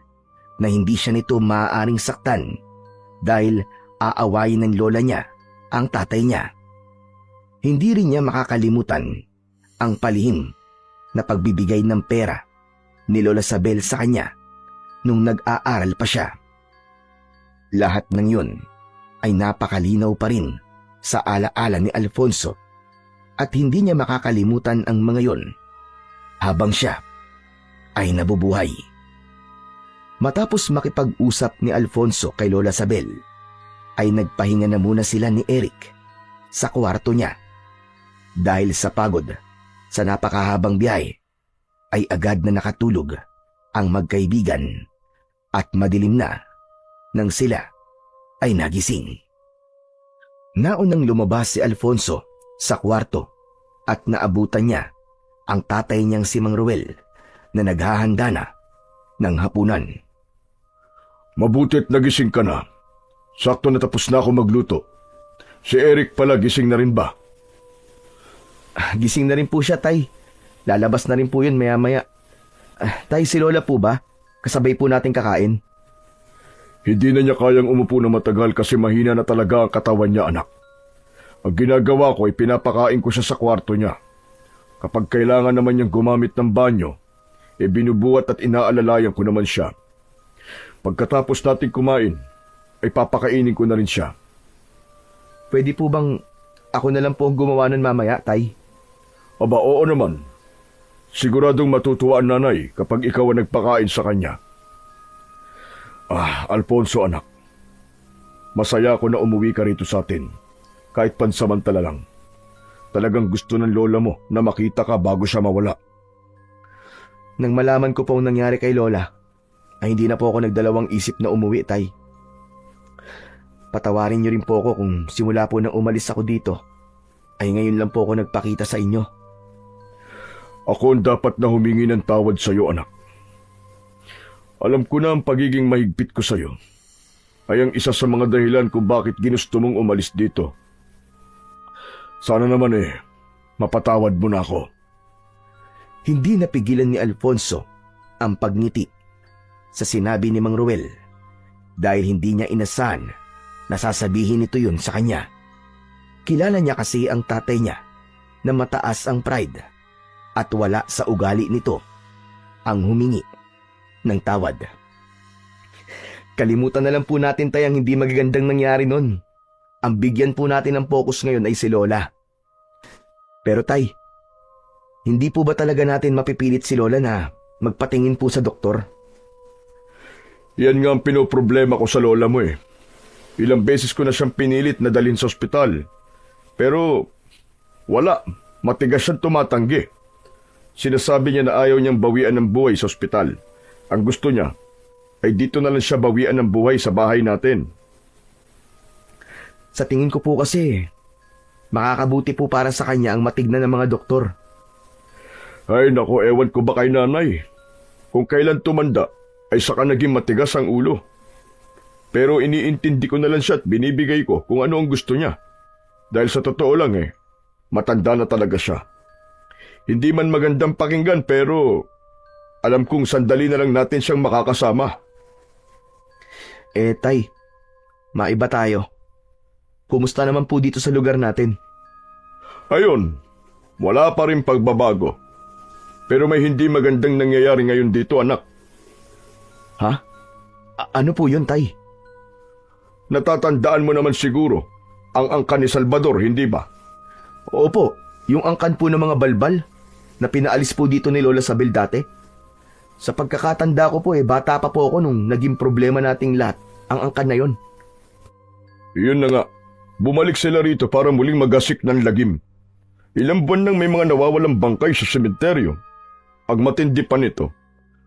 na hindi siya nito maaaring saktan dahil aawayin ng lola niya ang tatay niya. Hindi rin niya makakalimutan ang palihim na pagbibigay ng pera ni Lola Sabel sa kanya nung nag-aaral pa siya. Lahat ng yun ay napakalinaw pa rin sa alaala ni Alfonso at hindi niya makakalimutan ang mga yon habang siya ay nabubuhay. Matapos makipag-usap ni Alfonso kay Lola Sabel, ay nagpahinga na muna sila ni Eric sa kwarto niya. Dahil sa pagod sa napakahabang biyahe, ay agad na nakatulog ang magkaibigan at madilim na nang sila ay nagising. Naunang lumabas si Alfonso sa kwarto at naabutan niya ang tatay niyang si Mang Ruel na naghahanda na ng hapunan. Mabuti't nagising ka na. Sakto natapos na ako magluto. Si Eric pala gising na rin ba? Gising na rin po siya, Tay. Lalabas na rin po yun maya-maya. Tay, si Lola po ba? Kasabay po natin kakain. Hindi na niya kayang umupo na matagal kasi mahina na talaga ang katawan niya, anak. Ang ginagawa ko ay pinapakain ko siya sa kwarto niya. Kapag kailangan naman niyang gumamit ng banyo, binubuhat at inaalalayan ko naman siya. Pagkatapos natin kumain, ay papakainin ko na rin siya. Pwede po bang ako na lang po ang gumawa nun mamaya, Tay? Aba, oo naman. Siguradong matutuwa ang nanay kapag ikaw ang nagpakain sa kanya. Alfonso anak, masaya ako na umuwi ka rito sa atin, kahit pansamantala lang. Talagang gusto ng lola mo na makita ka bago siya mawala. Nang malaman ko po ang nangyari kay Lola, ay hindi na po ako nagdalawang isip na umuwi, Tay. Patawarin niyo rin po ako kung simula po nang umalis ako dito, ay ngayon lang po ako nagpakita sa inyo. Ako ang dapat na humingi ng tawad sa iyo, anak. Alam ko na ang pagiging mahigpit ko sa iyo ay ang isa sa mga dahilan kung bakit ginusto mong umalis dito Sana naman mapatawad mo na ako. Hindi napigilan ni Alfonso ang pagngiti sa sinabi ni Mang Ruel dahil hindi niya inasahan na sasabihin nito yun sa kanya. Kilala niya kasi ang tatay niya na mataas ang pride at wala sa ugali nito ang humingi ng tawad. Kalimutan na lang po natin tay ang hindi magagandang nangyari nun. Ang bigyan po natin ng focus ngayon ay si Lola. Pero tay, hindi po ba talaga natin mapipilit si Lola na magpatingin po sa doktor? Yan nga ang pinoproblema ko sa lola mo Ilang beses ko na siyang pinilit na dalhin sa ospital. Pero wala, matigas siyang tumatanggi. Sinasabi niya na ayaw niyang bawian ng buhay sa ospital. Ang gusto niya ay dito na lang siya bawian ng buhay sa bahay natin. Sa tingin ko po kasi, makakabuti po para sa kanya ang matignan ng mga doktor. Ay nako, ewan ko ba kay nanay? Kung kailan tumanda, ay saka naging matigas ang ulo. Pero iniintindi ko na lang siya at binibigay ko kung ano ang gusto niya. Dahil sa totoo lang matanda na talaga siya. Hindi man magandang pakinggan pero alam kong sandali na lang natin siyang makakasama. Tay, maiba tayo. Kumusta naman po dito sa lugar natin? Ayun, wala pa rin pagbabago. Pero may hindi magandang nangyayari ngayon dito, anak. Ha? Ano po yun, tay? Natatandaan mo naman siguro ang angkan ni Salvador, hindi ba? Opo, yung angkan po ng mga balbal na pinaalis po dito ni Lola Sabel dati. Sa pagkakatanda ko po bata pa po ako nung naging problema nating lahat ang angkan na yon. Yun na nga, bumalik sila rito para muling magasik ng lagim. Ilang buwan nang may mga nawawalang bangkay sa sementeryo. Ang matindi pa nito,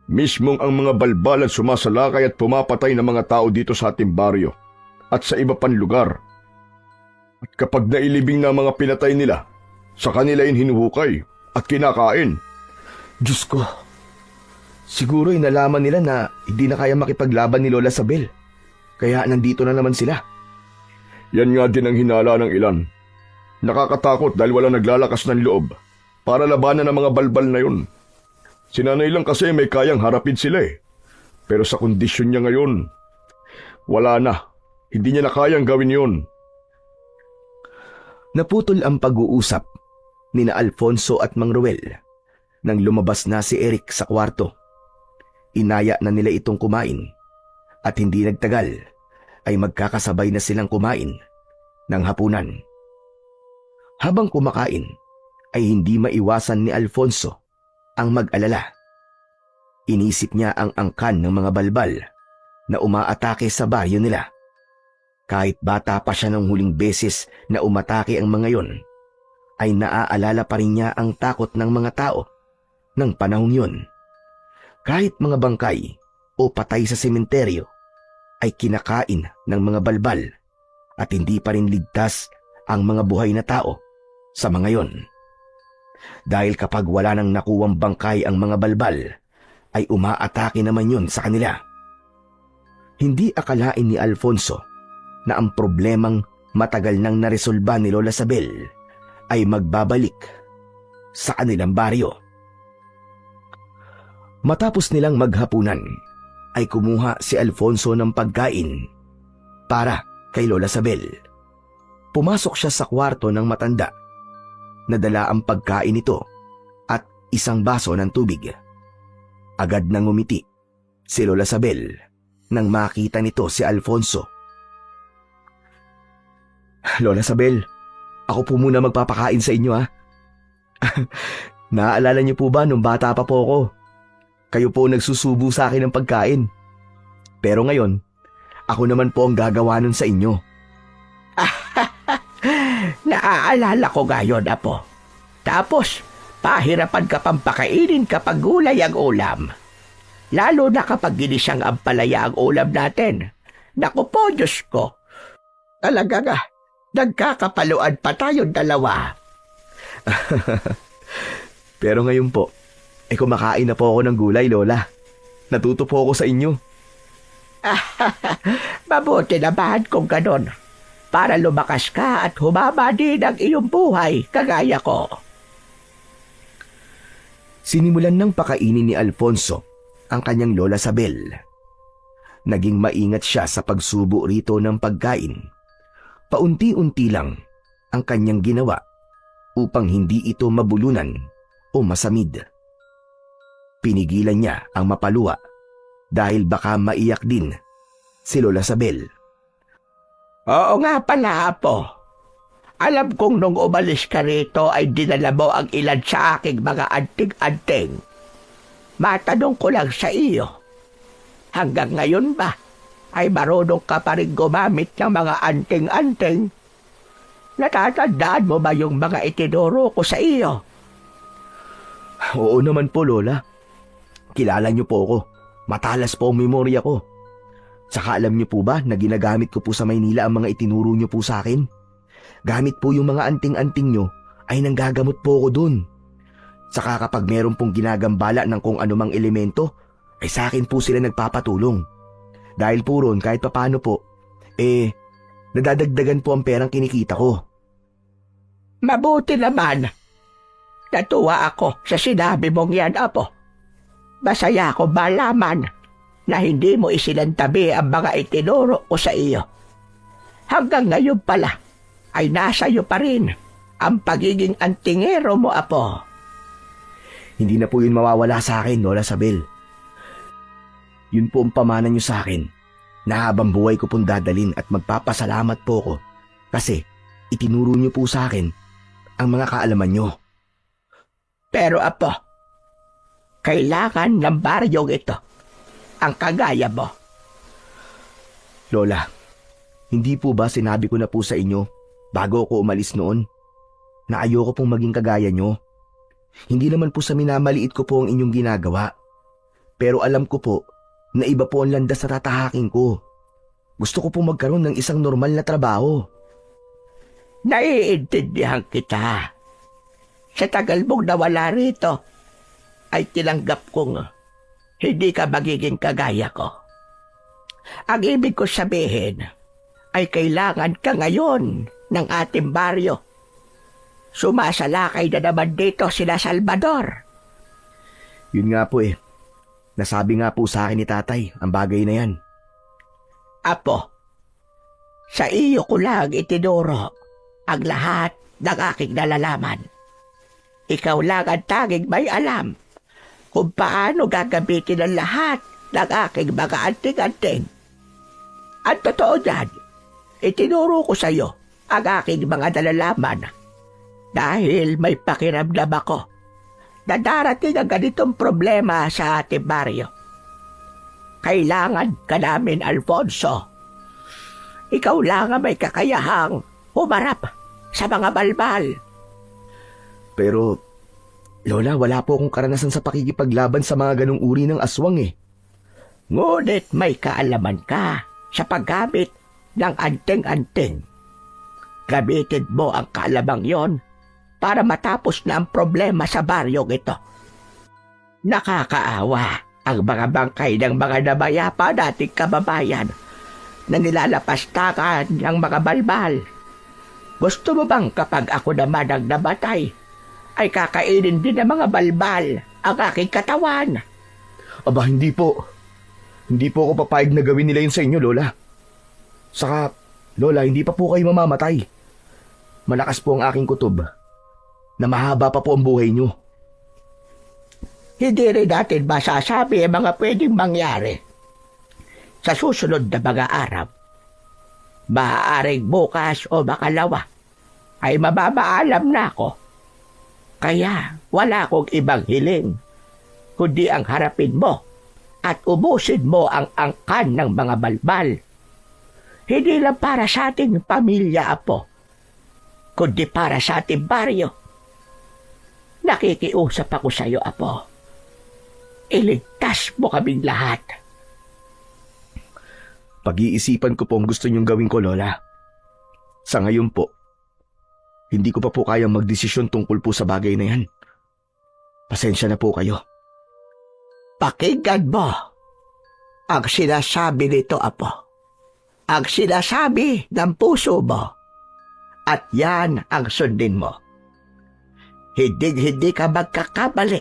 mismong ang mga balbalan sumasalakay at pumapatay ng mga tao dito sa ating baryo at sa iba pang lugar. At kapag nailibing na mga pinatay nila, sa kanila hinuhukay at kinakain. Diyos ko, siguro nalaman nila na hindi na kaya makipaglaban ni Lola Sabel. Kaya nandito na naman sila. Yan nga din ang hinala ng ilan. Nakakatakot dahil wala naglalakas ng loob para labanan ng mga balbal na yun. Si nanay lang kasi may kayang harapin sila Pero sa kondisyon niya ngayon, wala na. Hindi niya na kayang gawin yun. Naputol ang pag-uusap ni na Alfonso at Mang Ruel nang lumabas na si Eric sa kwarto. Inaya na nila itong kumain at hindi nagtagal ay magkakasabay na silang kumain ng hapunan. Habang kumakain ay hindi maiwasan ni Alfonso ang mag-alala. Inisip niya ang angkan ng mga balbal na umaatake sa baryo nila. Kahit bata pa siya ng huling beses na umatake ang mga yon, ay naaalala pa rin niya ang takot ng mga tao ng panahong yon. Kahit mga bangkay o patay sa sementeryo ay kinakain ng mga balbal at hindi pa rin ligtas ang mga buhay na tao sa mga yon. Dahil kapag wala nang nakuwang bangkay ang mga balbal, ay umaatake naman yon sa kanila. Hindi akalain ni Alfonso na ang problemang matagal nang naresolba ni Lola Sabel ay magbabalik sa kanilang baryo. Matapos nilang maghapunan, ay kumuha si Alfonso ng pagkain para kay Lola Sabel. Pumasok siya sa kwarto ng matanda. Nadala ang pagkain nito at isang baso ng tubig. Agad nang ngumiti si Lola Sabel nang makita nito si Alfonso. Lola Sabel, ako po muna magpapakain sa inyo Naaalala niyo po ba nung bata pa po ako? Kayo po nagsusubo sa akin ng pagkain. Pero ngayon, ako naman po ang gagawa nun sa inyo. Naaalala ko gayon, Apo. Tapos, pahirapan ka pang pakainin kapag gulay ang ulam. Lalo na kapag ginisang ampalaya ang ulam natin. Naku po, Diyos ko. Talaga nga, nagkakapaluan pa tayong dalawa. Pero ngayon po, kumakain na po ako ng gulay, Lola. Natuto po ako sa inyo. Mabuti naman kung ganon. para lumakas ka at humaba din ang iyong buhay kagaya ko. Sinimulan ng pakainin ni Alfonso ang kanyang lola Sabel. Naging maingat siya sa pagsubo rito ng pagkain. Paunti-unti lang ang kanyang ginawa upang hindi ito mabulunan o masamid. Pinigilan niya ang mapaluwa dahil baka maiyak din si Lola Sabel. Oo nga pala, Apo. Alam kong nung umalis ka rito ay dinala mo ang ilan sa aking mga anting-anting. Matanong ko lang sa iyo, hanggang ngayon ba ay marunong ka pa rin gumamit ng mga anting-anting? Natatandaan mo ba yung mga itinuro ko sa iyo? Oo naman po, Lola. Kilala niyo po ako. Matalas po ang memorya ko. Saka alam niyo po ba na ginagamit ko po sa Maynila ang mga itinuro niyo po sa akin? Gamit po yung mga anting-anting niyo ay nanggagamot po ako dun. Saka kapag meron pong ginagambala ng kung anumang elemento, ay sa akin po sila nagpapatulong. Dahil po ron kahit papano po, nadadagdagan po ang perang kinikita ko. Mabuti naman. Natuwa ako sa sinabi mong yan, Apo. Masaya ako malaman na hindi mo isilantabi ang mga itinuro ko sa iyo. Hanggang ngayon pala ay nasa iyo pa rin ang pagiging antingero mo, Apo. Hindi na po yun mawawala sa akin, Lola Sabel. Yun po ang pamana niyo sa akin na habang buhay ko pong dadalin at magpapasalamat po ko kasi itinuro niyo po sa akin ang mga kaalaman niyo. Pero, Apo, kailangan ng baryong ito ang kagaya mo. Lola, hindi po ba sinabi ko na po sa inyo bago ako umalis noon na ayoko pong maging kagaya nyo? Hindi naman po sa minamaliit ko po ang inyong ginagawa. Pero alam ko po na iba po ang landas sa tatahakin ko. Gusto ko pong magkaroon ng isang normal na trabaho. Naiintindihan kita. Sa tagal mong nawala rito, ay tinanggap kong hindi ka magiging kagaya ko. Ang ibig ko sabihin ay kailangan ka ngayon ng ating baryo. Sumasalakay na naman dito sila Salvador. Yun nga po Nasabi nga po sa akin ni tatay ang bagay na yan. Apo, sa iyo ko lang itinuro ang lahat ng aking nalalaman. Ikaw lang ang tanging may alam kung paano gagamitin ang lahat ng aking mga anting-anting. At totoo dyan, itinuro ko sa iyo ang aking mga nalalaman dahil may pakiramdam ako na darating ang ganitong problema sa ating baryo. Kailangan ka namin, Alfonso. Ikaw lang ang may kakayahang humarap sa mga balbal. Pero, Lola, wala po akong karanasan sa pakikipaglaban sa mga ganong uri ng aswang Ngunit may kaalaman ka sa paggamit ng anting-anting. Gamitin mo ang kaalamang yon para matapos na ang problema sa baryong ito. Nakakaawa ang mga bangkay ng mga namayapa nating kababayan na nilalapastakan ng mga balbal. Gusto mo bang kapag ako naman ang namatay, ay kakainin din ng mga balbal ang aking katawan? Aba, hindi po. Hindi po ako papayag na gawin nila yun sa inyo, Lola. Saka, Lola, hindi pa po kayo mamamatay. Malakas po ang aking kutob na mahaba pa po ang buhay nyo. Hindi rin natin masasabi ang mga pwedeng mangyari sa susunod na mga araw. Maaaring bukas o makalawa ay mababaalam na ako. Kaya wala akong ibang hiling kundi ang harapin mo at ubusin mo ang angkan ng mga balbal. Hindi lang para sa ating pamilya, Apo, kundi para sa ating baryo. Nakikiusap ako sa iyo, Apo. Iligtas mo kaming lahat. Pag-iisipan ko po ang gusto niyong gawin ko, Lola. Sa ngayon po, hindi ko pa po kayang magdesisyon tungkol po sa bagay na yan. Pasensya na po kayo. Pakinggan mo ang sinasabi nito, Apo. ang sinasabi ng puso mo. At yan ang sundin mo. Hindi ka magkakamali.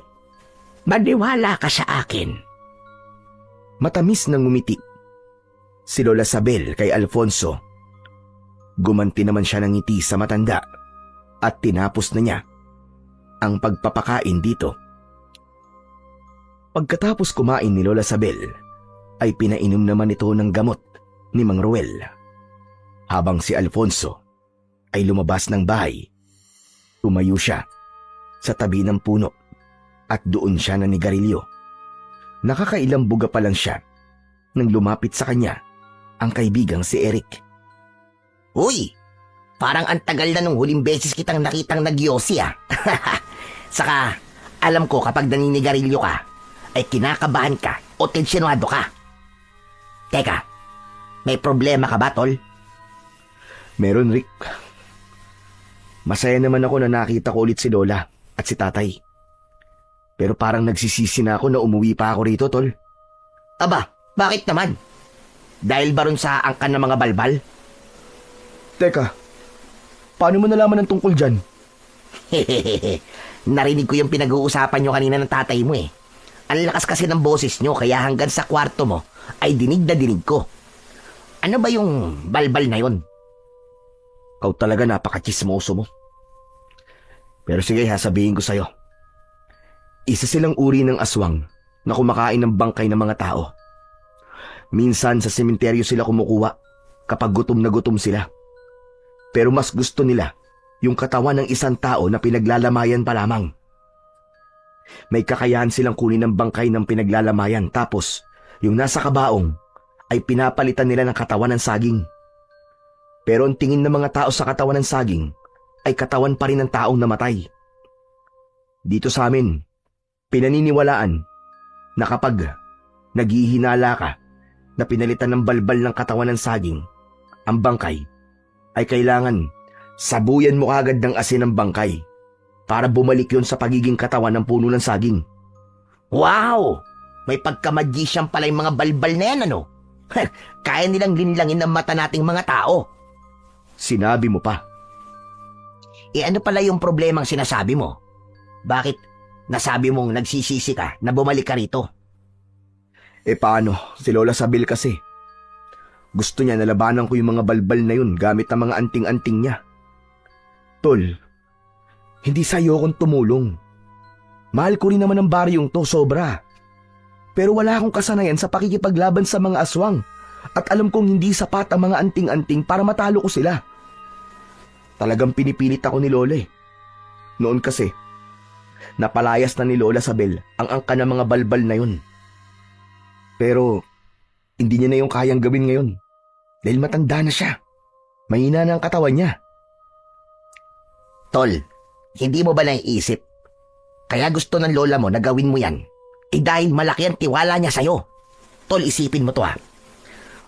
Maniwala ka sa akin. Matamis na ngumiti si Lola Sabel kay Alfonso. Gumanti naman siya ng ngiti sa matanda at tinapos na niya ang pagpapakain dito. Pagkatapos kumain ni Lola Sabel, ay pinainom naman ito ng gamot ni Mang Ruel. Habang si Alfonso ay lumabas ng bahay, tumayo siya sa tabi ng puno at doon siya nanigarilyo. Nakakailang buga pa lang siya nang lumapit sa kanya ang kaibigang si Eric. Uy, parang ang tagal na nung huling beses kitang nakitang nagyosi ah. Saka, alam ko kapag naninigarilyo ka, ay kinakabahan ka o tensyonado ka. Teka, may problema ka ba, tol? Meron, Rick. Masaya naman ako na nakita ko ulit si Lola at si Tatay. Pero parang nagsisisi na ako na umuwi pa ako rito, tol. Aba, bakit naman? Dahil ba ron sa angkan ng mga balbal? Teka, paano mo nalaman ng tungkol dyan? Hehehe, narinig ko yung pinag-uusapan nyo kanina ng tatay mo eh. Ang lakas kasi ng boses nyo kaya hanggang sa kwarto mo ay dinig na dinig ko. Ano ba yung balbal na yun? Kau talaga napakachismoso mo. Pero sige, sabihin ko sa'yo. Isa silang uri ng aswang na kumakain ng bangkay ng mga tao. Minsan sa sementeryo sila kumukuha kapag gutom na gutom sila. Pero mas gusto nila yung katawan ng isang tao na pinaglalamayan pa lamang. May kakayahan silang kunin ng bangkay ng pinaglalamayan tapos yung nasa kabaong ay pinapalitan nila ng katawan ng saging. Pero ang tingin ng mga tao sa katawan ng saging ay katawan pa rin ng taong namatay. Dito sa amin, pinaniniwalaan na kapag naghihinala ka na pinalitan ng balbal ng katawan ng saging, ang bangkay ay kailangan sabuyan mo agad ng asin ng bangkay para bumalik yon sa pagiging katawan ng puno ng saging. Wow! May pagka-magician pala yung mga balbal na yan, ano? Kaya nilang linlangin ng mata nating mga tao. Sinabi mo pa. Ano pala yung problemang sinasabi mo? Bakit nasabi mong nagsisisi ka na bumalik ka rito? Paano? Si Lola Sabel kasi. Gusto niya na labanan ko yung mga balbal na yun gamit ang mga anting-anting niya. Tol, hindi sa'yo akong tumulong. Mahal ko rin naman ang baryong to, sobra. Pero wala akong kasanayan sa pakikipaglaban sa mga aswang at alam kong hindi sapat ang mga anting-anting para matalo ko sila. Talagang pinipilit ako ni Lola eh. Noon kasi, napalayas na ni Lola Sabel ang angka ng mga balbal na yun. Pero, hindi niya na yung kayang gawin ngayon. Dahil matanda na siya. Mahina na ang katawan niya. Tol, hindi mo ba naiisip? Kaya gusto ng lola mo na gawin mo yan. Dahil malaki ang tiwala niya sa'yo. Tol, isipin mo to ha.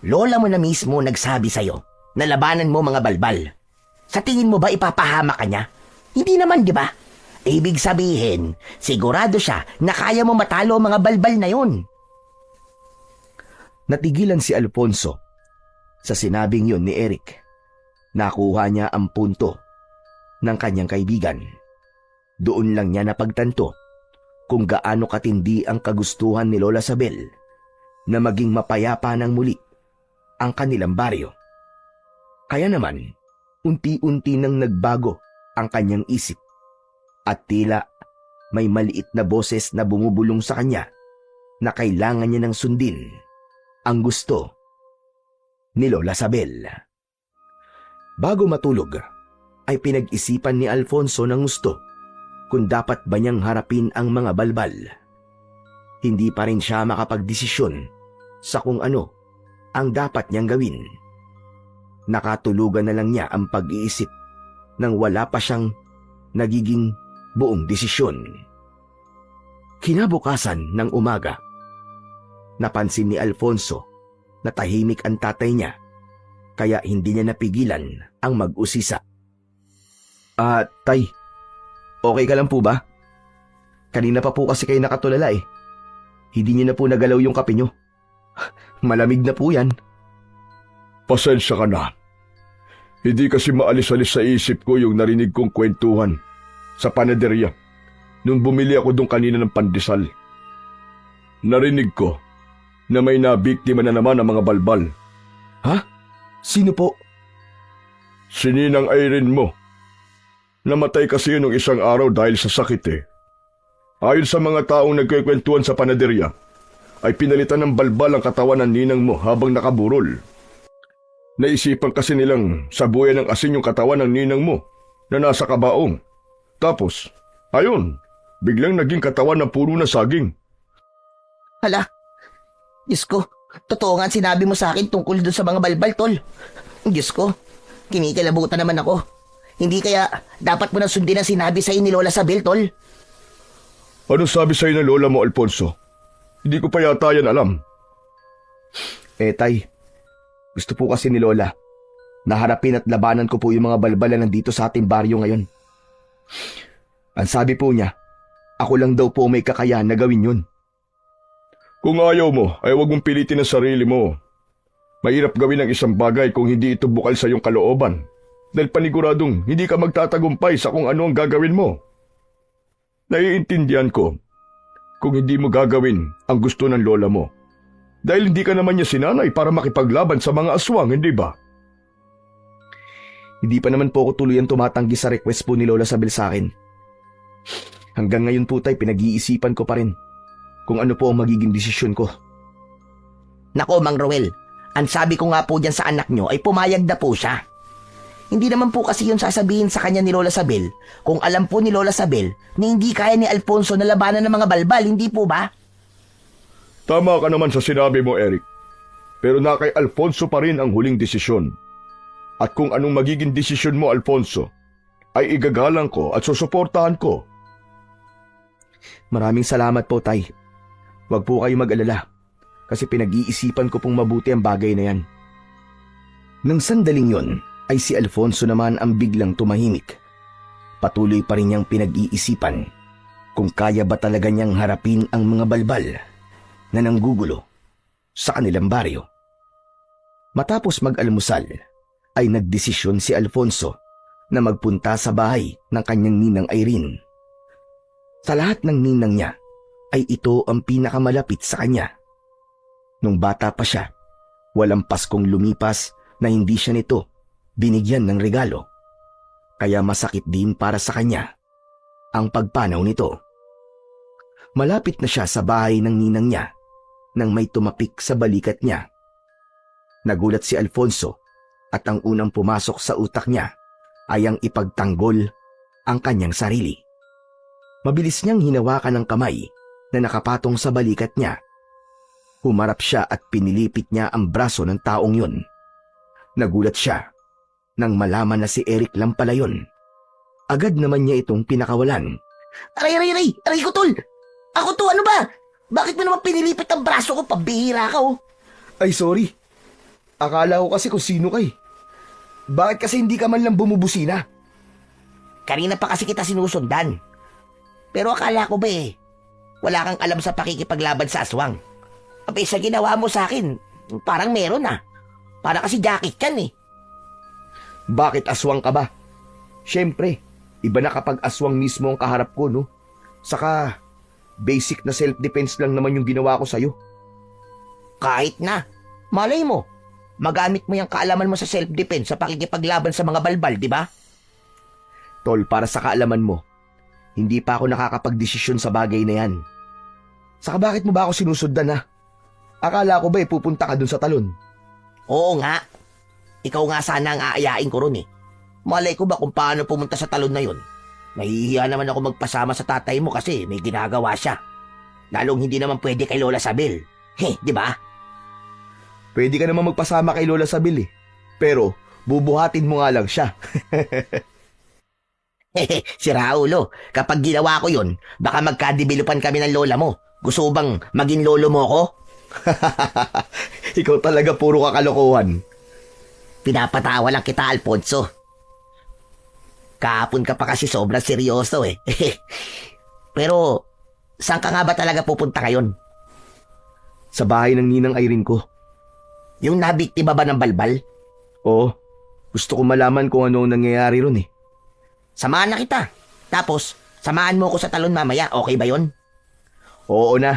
Lola mo na mismo nagsabi sa'yo na labanan mo mga balbal. Sa tingin mo ba ipapahama ka niya? Hindi naman, di ba? Ibig sabihin, sigurado siya na kaya mo matalo ang mga balbal na yun. Natigilan si Alfonso sa sinabing yun ni Eric. Nakuha niya ang punto ng kanyang kaibigan. Doon lang niya napagtanto kung gaano katindi ang kagustuhan ni Lola Sabel na maging mapayapa ng muli ang kanilang baryo. Kaya naman, unti-unti nang nagbago ang kanyang isip at tila may maliit na boses na bumubulong sa kanya na kailangan niya ng sundin ang gusto ni Lola Sabel. Bago matulog, ay pinag-isipan ni Alfonso ng gusto kung dapat ba niyang harapin ang mga balbal. Hindi pa rin siya makapagdesisyon sa kung ano ang dapat niyang gawin. Nakatulugan na lang niya ang pag-iisip nang wala pa siyang nagiging buong desisyon. Kinabukasan ng umaga, napansin ni Alfonso na tahimik ang tatay niya kaya hindi niya napigilan ang mag-usisa. Tay, okay ka lang po ba? Kanina pa po kasi kayo nakatulala eh. Hindi niyo na po nagalaw yung kape niyo. Malamig na po yan. Pasensya ka na. Hindi kasi maalis-alis sa isip ko yung narinig kong kwentuhan sa panaderya nung bumili ako doon kanina ng pandesal. Narinig ko na may nabiktima na naman ng mga balbal. Ha? Sino po? Si Ninang Irene mo. Namatay kasi yun nung isang araw dahil sa sakit eh. Ayon sa mga taong nagkikwentuhan sa panaderya, ay pinalitan ng balbal ang katawan ng ninang mo habang nakaburol. Naisipan kasi nilang sabuyan ng asin yung katawan ng ninang mo na nasa kabaong. Tapos, ayun, biglang naging katawan ng puro na saging. Hala, Diyos ko, totoo nga ang sinabi mo sa akin tungkol dun sa mga balbal, tol. Diyos ko, kinikilabutan naman ako. Hindi kaya dapat mo na sundin ang sinabi sa'yo ni Lola Sabel, tol? Ano sabi sa'yo ng lola mo, Alfonso? Hindi ko pa yata yan alam. Tay, gusto po kasi ni Lola na harapin at labanan ko po yung mga balbal na nandito sa ating baryo ngayon. Ang sabi po niya, ako lang daw po may kakayahan na gawin yun. Kung ayaw mo, ay huwag mong pilitin ang sarili mo. Mahirap gawin ang isang bagay kung hindi ito bukal sa iyong kalooban. Dahil paniguradong hindi ka magtatagumpay sa kung ano ang gagawin mo. Naiintindihan ko kung hindi mo gagawin ang gusto ng lola mo. Dahil hindi ka naman niya sinanay para makipaglaban sa mga aswang, hindi ba? Hindi pa naman po ako tuluyan tumatanggi sa request po ni Lola Sabel sa akin. Hanggang ngayon po tay, pinag-iisipan ko pa rin kung ano po ang magiging desisyon ko. Nako, Mang Roel, ang sabi ko nga po dyan sa anak nyo ay pumayag na po siya. Hindi naman po kasi yun sasabihin sa kanya ni Lola Sabel kung alam po ni Lola Sabel na hindi kaya ni Alfonso na labanan ng mga balbal, hindi po ba? Tama ka naman sa sinabi mo, Eric. Pero na kay Alfonso pa rin ang huling desisyon. At kung anong magiging desisyon mo, Alfonso, ay igagalang ko at susuportahan ko. Maraming salamat po, tay. Huwag po kayo mag-alala kasi pinag-iisipan ko pong mabuti ang bagay na yan. Nang sandaling yon, ay si Alfonso naman ang biglang tumahimik. Patuloy pa rin niyang pinag-iisipan kung kaya ba talaga niyang harapin ang mga balbal na nanggugulo sa kanilang baryo. Matapos mag-almusal, ay nagdesisyon si Alfonso na magpunta sa bahay ng kanyang ninang Irene. Sa lahat ng ninang niya, ay ito ang pinakamalapit sa kanya. Nung bata pa siya, walang Paskong lumipas na hindi siya nito binigyan ng regalo, kaya masakit din para sa kanya ang pagpanaw nito. Malapit na siya sa bahay ng ninang niya nang may tumapik sa balikat niya. Nagulat si Alfonso at ang unang pumasok sa utak niya ay ang ipagtanggol ang kanyang sarili. Mabilis niyang hinawakan ang kamay na nakapatong sa balikat niya. Humarap siya at pinilipit niya ang braso ng taong yun. Nagulat siya nang malaman na si Eric lang pala yun. Agad naman niya itong pinakawalan. Aray ko, tol! Ako to, ano ba? Bakit mo naman pinilipit ang braso ko? Pabihira ka, oh. Ay sorry, akala ko kasi kung sino kay. Bakit kasi hindi ka man lang bumubusina? Kanina pa kasi kita sinusundan. Pero akala ko ba wala kang alam sa pakikipaglaban sa aswang. Abay, sa ginawa mo sa akin, parang meron Para kasi jacket yan Bakit aswang ka ba? Siyempre, iba na kapag aswang mismo ang kaharap ko, no? Saka, basic na self-defense lang naman yung ginawa ko sa'yo. Kahit na, malay mo, magamit mo yung kaalaman mo sa self-defense sa pakikipaglaban sa mga balbal, di ba? Tol, para sa kaalaman mo, hindi pa ako nakakapagdesisyon sa bagay na yan. Saka bakit mo ba ako sinusundan Akala ko ba pupunta ka dun sa talon? Oo nga. Ikaw nga sana ang aayain ko ron Malay ko ba kung paano pumunta sa talon na yun? Nahihiya naman ako magpasama sa tatay mo kasi may ginagawa siya. Lalong hindi naman pwede kay Lola Sabel. Di ba? Pwede ka naman magpasama kay Lola Sabel Pero, bubuhatin mo nga lang siya. Si Raulo, kapag ginawa ko yun, baka magkadibilupan kami ng lola mo. Gusto mo bang maging lolo mo ko? Ikaw talaga puro kakalokohan. Pinapatawa lang kita, Alfonso. Kahapon ka pa kasi sobrang seryoso Pero, saan ka nga ba talaga pupunta ngayon? Sa bahay ng ninang Irene ko. Yung nabiktima ba ng balbal? Oo, gusto ko malaman kung ano ang nangyayari ron eh. Samahan na kita. Tapos, samahan mo ko sa talon mamaya. Okay ba yon? Oo na.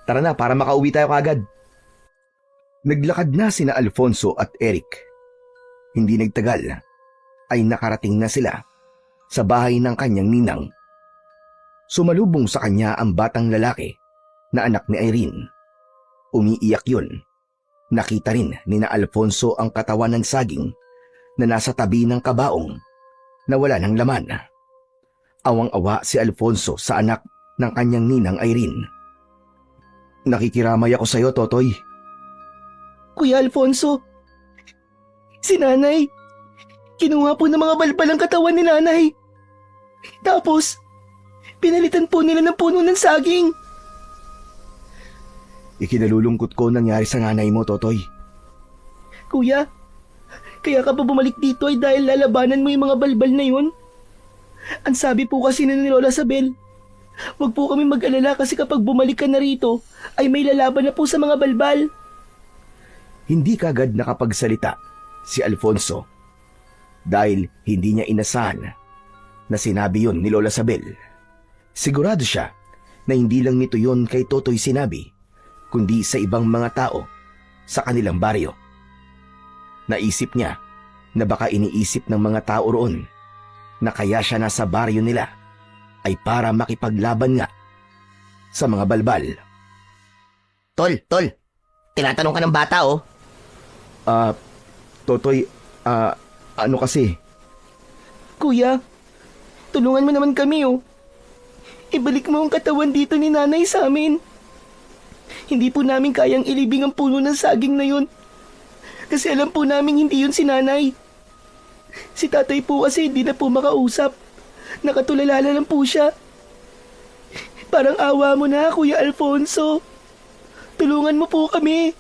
Tara na para makauwi tayo kagad. Naglakad na sina Alfonso at Eric. Hindi nagtagal ay nakarating na sila sa bahay ng kanyang ninang. Sumalubong sa kanya ang batang lalaki na anak ni Irene. Umiiyak yun. Nakita rin ni na Alfonso ang katawan ng saging na nasa tabi ng kabaong na wala ng laman. Awang-awa si Alfonso sa anak ng kanyang ninang Irene. Nakikiramay ako sa iyo, Totoy. Kuya Alfonso, si nanay, kinuha po ng mga balbal ang katawan ni nanay. Tapos, pinalitan po nila ng puno ng saging. Ikinalulungkot ko nangyari sa nanay mo, Totoy. Kuya, kaya ka pa bumalik dito ay dahil lalabanan mo yung mga balbal na yun? Ang sabi po kasi ni Lola Sabel, huwag po kami mag-alala kasi kapag bumalik ka na rito, ay may lalaban na po sa mga balbal. Hindi kagad nakapagsalita si Alfonso dahil hindi niya inasahan na sinabi yon ni Lola Sabel. Sigurado siya na hindi lang nito yon kay Totoy sinabi, kundi sa ibang mga tao sa kanilang baryo. Naisip niya na baka iniisip ng mga tao roon na kaya siya nasa baryo nila ay para makipaglaban nga sa mga balbal. Tol, tinatanong ka ng bata oh. Totoy, ano kasi? Kuya, tulungan mo naman kami oh. Ibalik mo ang katawan dito ni nanay sa amin. Hindi po namin kayang ilibing ang puno ng saging na yun. Kasi alam po namin hindi yun si nanay. Si tatay po kasi hindi na po makausap. Nakatulala lang po siya. Parang awa mo na, Kuya Alfonso. Tulungan mo po kami.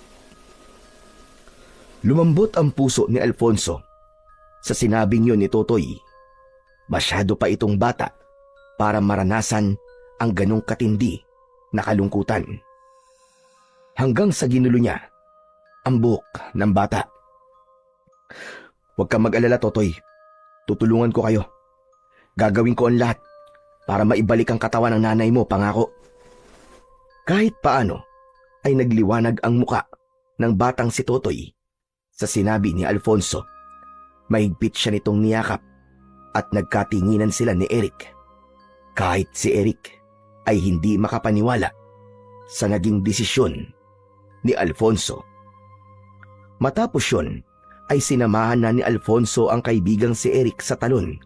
Lumambot ang puso ni Alfonso sa sinabing yun ni Totoy. Masyado pa itong bata para maranasan ang ganong katindi na kalungkutan. Hanggang sa ginulo niya ang buhok ng bata. Huwag kang mag-alala, Totoy. Tutulungan ko kayo. Gagawin ko ang lahat para maibalik ang katawan ng nanay mo, pangako. Kahit paano ay nagliwanag ang muka ng batang si Totoy sa sinabi ni Alfonso. Mahigpit siya nitong niyakap at nagkatinginan sila ni Eric. Kahit si Eric ay hindi makapaniwala sa naging desisyon ni Alfonso. Matapos yun ay sinamahan na ni Alfonso ang kaibigang si Eric sa talon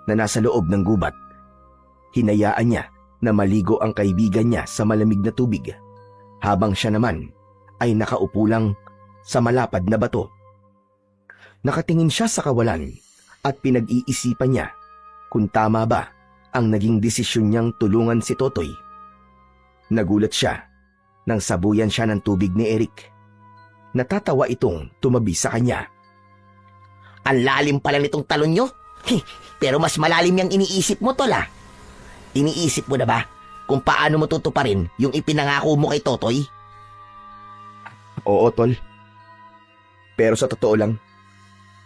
na nasa loob ng gubat. Hinayaan niya na maligo ang kaibigan niya sa malamig na tubig habang siya naman ay nakaupo lang sa malapad na bato. Nakatingin siya sa kawalan at pinag-iisipan niya kung tama ba ang naging desisyon niyang tulungan si Totoy. Nagulat siya nang sabuyan siya ng tubig ni Eric. Natatawa itong tumabi sa kanya. Ang lalim pala nitong talon nyo. Pero mas malalim yung iniisip mo, Tol ah. Iniisip mo na ba kung paano mo tutuparin yung ipinangako mo kay Totoy? Oo, Tol. Pero sa totoo lang,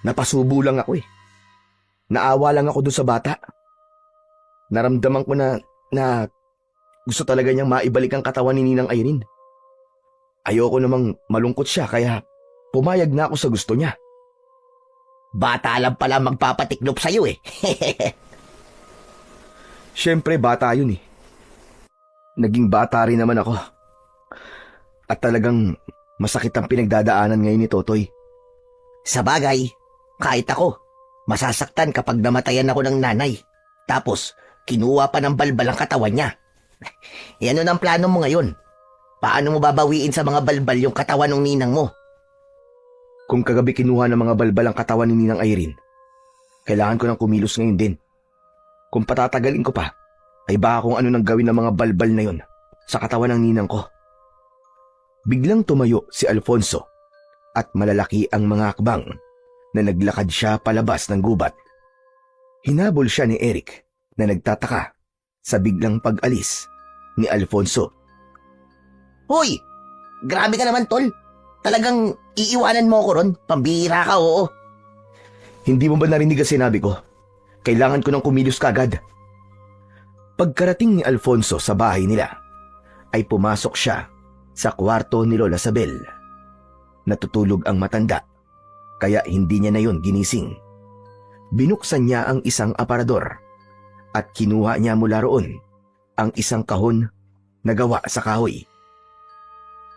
napasubo lang ako eh. Naawa lang ako dun sa bata. Naramdaman ko na gusto talaga niyang maibalik ang katawan ni Ninang Irene. Ayoko namang malungkot siya kaya pumayag na ako sa gusto niya. Bata lang pala magpapatiklop sa'yo eh. Siyempre bata yun eh. Naging bata rin naman ako. At talagang masakit ang pinagdadaanan ngayon ni Totoy. Sa bagay, kahit ako, masasaktan kapag namatayan ako ng nanay. Tapos, kinuha pa ng balbal ang katawan niya. Ano ang plano mo ngayon? Paano mo babawiin sa mga balbal yung katawan ng ninang mo? Kung kagabi kinuha ng mga balbal ang katawan ni Ninang Irene, kailangan ko ng kumilos ngayon din. Kung patatagalin ko pa, ay baka kung ano nang gawin ng mga balbal na yon sa katawan ng ninang ko. Biglang tumayo si Alfonso at malalaki ang mga akbang na naglakad siya palabas ng gubat. Hinabol siya ni Eric na nagtataka sa biglang pag-alis ni Alfonso. Hoy! Grabe ka naman, Tol. Talagang iiwanan mo ako ron. Pambihira ka, oo. Hindi mo ba narinig ang sinabi ko? Kailangan ko ng kumilos kagad. Pagkarating ni Alfonso sa bahay nila, ay pumasok siya sa kwarto ni Lola Sabel. Natutulog ang matanda, kaya hindi niya na yon ginising. Binuksan niya ang isang aparador at kinuha niya mula roon ang isang kahon na gawa sa kahoy.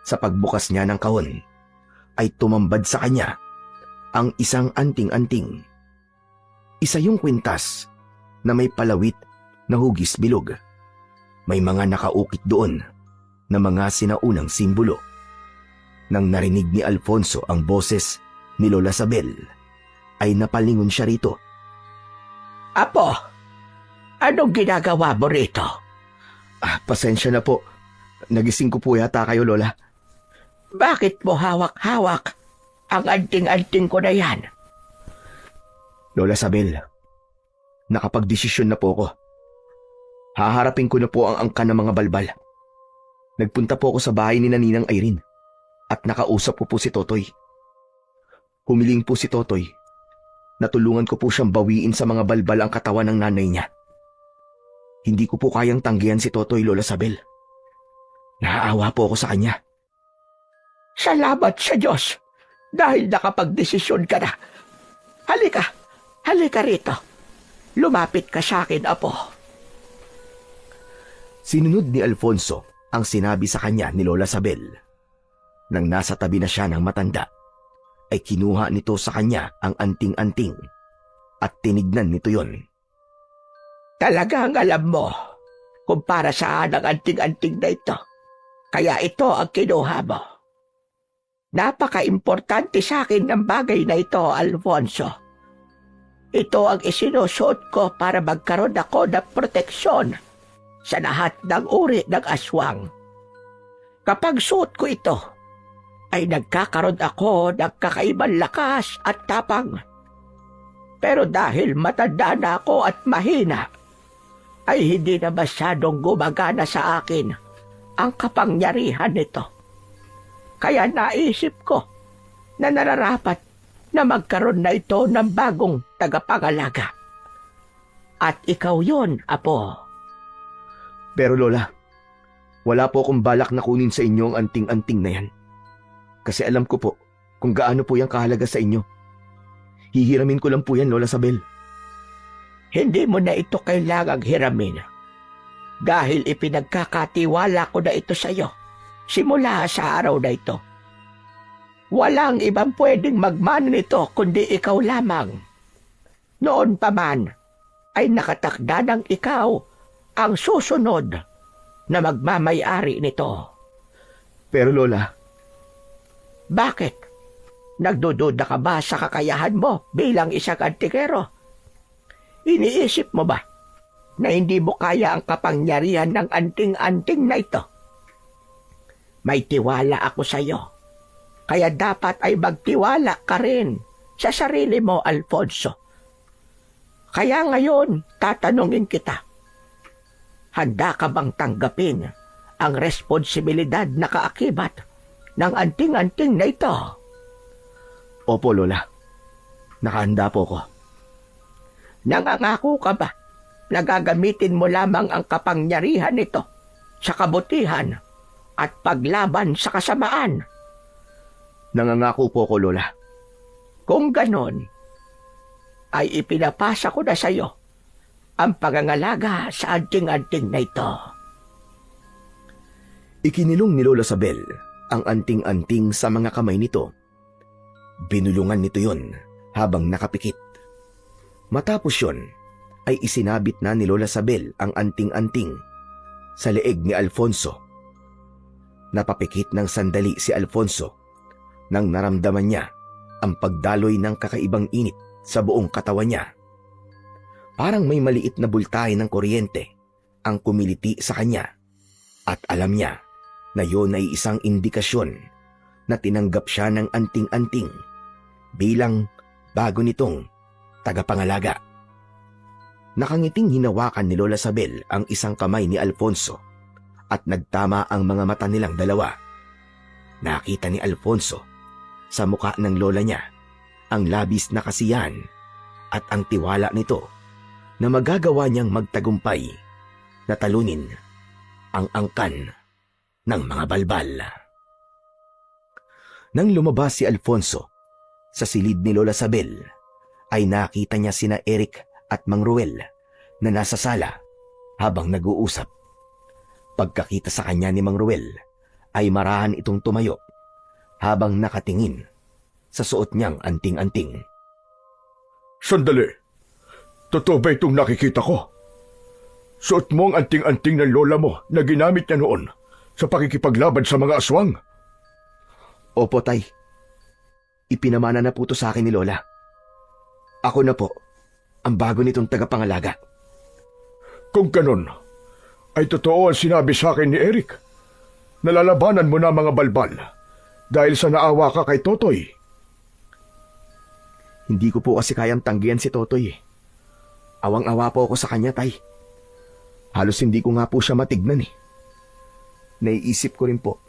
Sa pagbukas niya ng kahon, ay tumambad sa kanya ang isang anting-anting. Isa yung kwintas na may palawit na hugis bilog. May mga nakaukit doon na mga sinaunang simbolo. Nang narinig ni Alfonso ang boses ni Lola Sabel, ay napalingon siya rito. Apo, anong ginagawa mo rito? Pasensya na po. Nagising ko po yata kayo, Lola. Bakit mo hawak-hawak ang anting-anting ko na yan? Lola Sabel, nakapagdesisyon na po ako. Haharapin ko na po ang angka ng mga balbal. Nagpunta po ako sa bahay ni Ninang Irene at nakausap ko po si Totoy. Humiling po si Totoy. Natulungan ko po siyang bawiin sa mga balbal ang katawan ng nanay niya. Hindi ko po kayang tanggihan si Totoy, Lola Sabel. Naaawa po ako sa kanya. Salamat sa Diyos dahil nakapagdesisyon ka na. Halika rito. Lumapit ka sa akin, Apo. Sinunod ni Alfonso ang sinabi sa kanya ni Lola Sabel. Nang nasa tabi na siya ng matanda, ay kinuha nito sa kanya ang anting-anting at tinignan nito yon. Talagang alam mo kung para saan ang anting-anting na ito. Kaya ito ang kinuha mo. Napaka-importante sa akin ng bagay na ito, Alfonso. Ito ang isinusuot ko para magkaroon ako ng proteksyon sa lahat ng uri ng aswang. Kapag suot ko ito, ay nagkakaroon ako ng kakaibang lakas at tapang. Pero dahil matanda na ako at mahina, ay hindi na masyadong gumagana sa akin ang kapangyarihan nito. Kaya naisip ko na nararapat na magkaroon na ito ng bagong tagapangalaga. At ikaw yon, Apo. Pero Lola, wala po akong balak na kunin sa inyo ang anting-anting na yan. Kasi alam ko po kung gaano po yan kahalaga sa inyo. Hihiramin ko lang po yan, Lola Sabel. Hindi mo na ito kailangang hiramin. Dahil ipinagkakatiwala ko na ito sa iyo simula sa araw na ito. Walang ibang pwedeng magmana nito kundi ikaw lamang. Noon pa man ay nakatakda ng ikaw ang susunod na magmamay-ari nito. Pero Lola, bakit? Nagdududa ka ba sa kakayahan mo bilang isang antikero? Iniisip mo ba na hindi mo kaya ang kapangyarihan ng anting-anting na ito? May tiwala ako sa iyo. Kaya dapat ay magtiwala ka rin sa sarili mo, Alfonso. Kaya ngayon, tatanungin kita. Handa ka bang tanggapin ang responsibilidad na kaakibat ng anting-anting na ito? Opo, Lola. Nakahanda po ko. Nangangako ka ba na gagamitin mo lamang ang kapangyarihan nito sa kabutihan at paglaban sa kasamaan? Nangangako po ko, Lola. Kung ganon, ay ipinapasa ko na sa iyo ang pangangalaga sa anting-anting na ito. Ikinilong ni Lola Sabel ang anting-anting sa mga kamay nito. Binulungan nito yon habang nakapikit. Matapos yon, ay isinabit na ni Lola Sabel ang anting-anting sa leeg ni Alfonso. Napapikit ng sandali si Alfonso nang naramdaman niya ang pagdaloy ng kakaibang init sa buong katawan niya. Parang may maliit na bultahe ng kuryente ang kumiliti sa kanya at alam niya na yon ay isang indikasyon na tinanggap siya ng anting-anting bilang bago nitong tagapangalaga. Nakangiting hinawakan ni Lola Sabel ang isang kamay ni Alfonso at nagtama ang mga mata nilang dalawa. Nakita ni Alfonso sa mukha ng lola niya ang labis na kasiyahan at ang tiwala nito na magagawa niyang magtagumpay na talunin ang angkan ng mga balbal. Nang lumabas si Alfonso sa silid ni Lola Sabel, ay nakita niya sina Eric at Mang Ruel na nasa sala habang nag-uusap. Pagkakita sa kanya ni Mang Ruel, ay marahan itong tumayo habang nakatingin sa suot niyang anting-anting. Sandali. Totoo ba itong nakikita ko? Suot mo ang anting-anting ng lola mo na ginamit niya noon sa pakikipaglaban sa mga aswang? Opo, Tay. Ipinamana na po to sa akin ni Lola. Ako na po ang bago nitong tagapangalaga. Kung ganon, ay totoo ang sinabi sa akin ni Eric. Nalalabanan mo na mga balbal dahil sa naawa ka kay Totoy. Hindi ko po kasi kayang tanggihan si Totoy. Awang-awa po ako sa kanya, Tay. Halos hindi ko nga po siya matignan. Naiisip ko rin po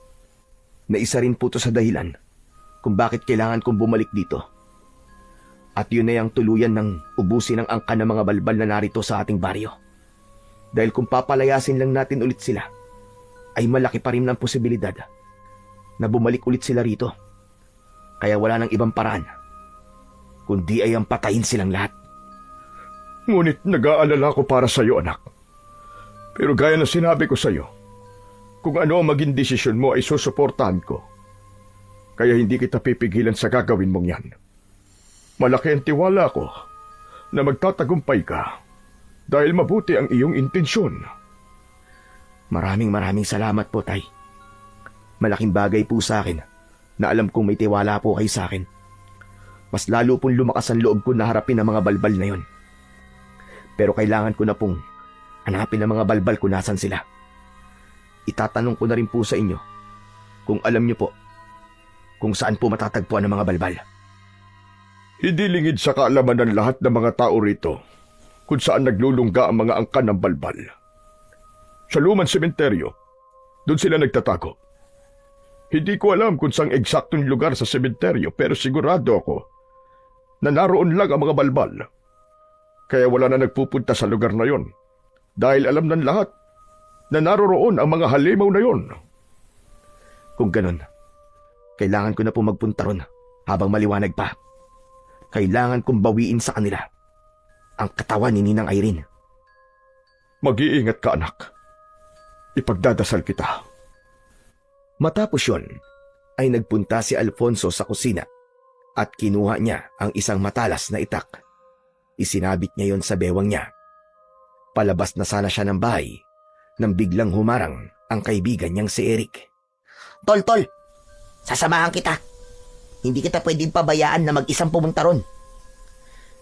na isa rin po to sa dahilan kung bakit kailangan kong bumalik dito. At yun ay ang tuluyan ng ubusin ng angkan ng mga balbal na narito sa ating baryo. Dahil kung papalayasin lang natin ulit sila, ay malaki pa rin ang posibilidad na bumalik ulit sila rito. Kaya wala nang ibang paraan, kundi ay ang patayin silang lahat. Ngunit nag-aalala ko para sa iyo, anak. Pero gaya na sinabi ko sa iyo, kung ano ang maging desisyon mo ay susuportahan ko. Kaya hindi kita pipigilan sa gagawin mong yan. Malaki ang tiwala ko na magtatagumpay ka dahil mabuti ang iyong intensyon. Maraming salamat po, Tay. Malaking bagay po sa akin na alam kong may tiwala po kayo sa akin. Mas lalo pong lumakas ang loob ko na harapin ang mga balbal na yon. Pero kailangan ko na pong hanapin ang mga balbal kung nasan sila. Itatanong ko na rin po sa inyo kung alam niyo po kung saan po matatagpuan ang mga balbal. Hindi lingid sa kaalaman ng lahat ng mga tao rito kung saan naglulungga ang mga angkan ng balbal. Sa lumang sementeryo, doon sila nagtatago. Hindi ko alam kung saan eksaktong lugar sa sementeryo pero sigurado ako na naroon lang ang mga balbal. Kaya wala na nagpupunta sa lugar na yon dahil alam ng lahat na naroroon ang mga halimaw na yon. Kung ganon, kailangan ko na po magpunta ron habang maliwanag pa. Kailangan kong bawiin sa kanila ang katawan ni Ninang Irene. Mag-iingat ka, anak. Ipagdadasal kita. Matapos yon, ay nagpunta si Alfonso sa kusina at kinuha niya ang isang matalas na itak. Isinabit niya yon sa bewang niya. Palabas na sana siya ng bahay nang biglang humarang ang kaibigan niyang si Eric. Tol, sasamahan kita. Hindi kita pwedeng pabayaan na mag-isang pumunta ron.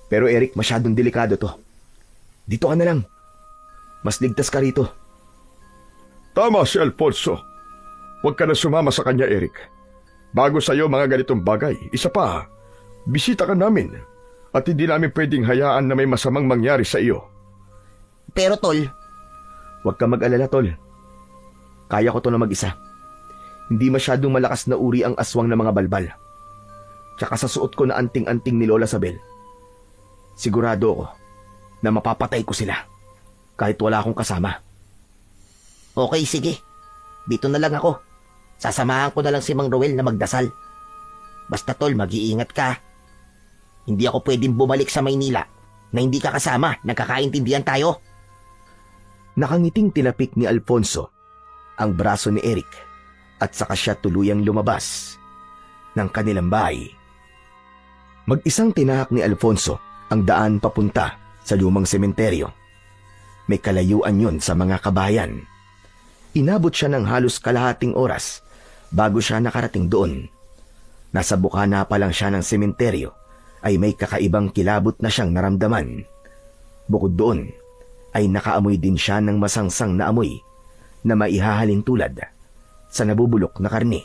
Pero Eric, masyadong delikado to. Dito ka na lang. Mas ligtas ka rito. Tama si Alfonso. Huwag ka na sumama sa kanya, Eric. Bago sa'yo mga ganitong bagay, isa pa, bisita ka namin at hindi namin pwedeng hayaan na may masamang mangyari sa iyo. Pero Tol, Huwag ka mag-alala, Tol. Kaya ko to na mag-isa. Hindi masyadong malakas na uri ang aswang ng mga balbal. Tsaka sa suot ko na anting-anting ni Lola Sabel, sigurado ako na mapapatay ko sila kahit wala akong kasama. okay, sige. Dito na lang ako. Sasamahan ko na lang si Mang Roel na magdasal. Basta Tol, mag-iingat ka. Hindi ako pwedeng bumalik sa Maynila na hindi ka kasama. Nagkakaintindihan tayo. Nakangiting tinapik ni Alfonso ang braso ni Eric at saka siya tuluyang lumabas ng kanilang bahay. Mag-isang tinahak ni Alfonso ang daan papunta sa lumang sementeryo. May kalayuan yun sa mga kabayan. Inabot siya ng halos kalahating oras bago siya nakarating doon. Nasa bukana pa lang siya ng sementeryo ay may kakaibang kilabot na siyang naramdaman. Bukod doon, ay nakaamoy din siya ng masangsang na amoy na maihahalin tulad sa nabubulok na karne.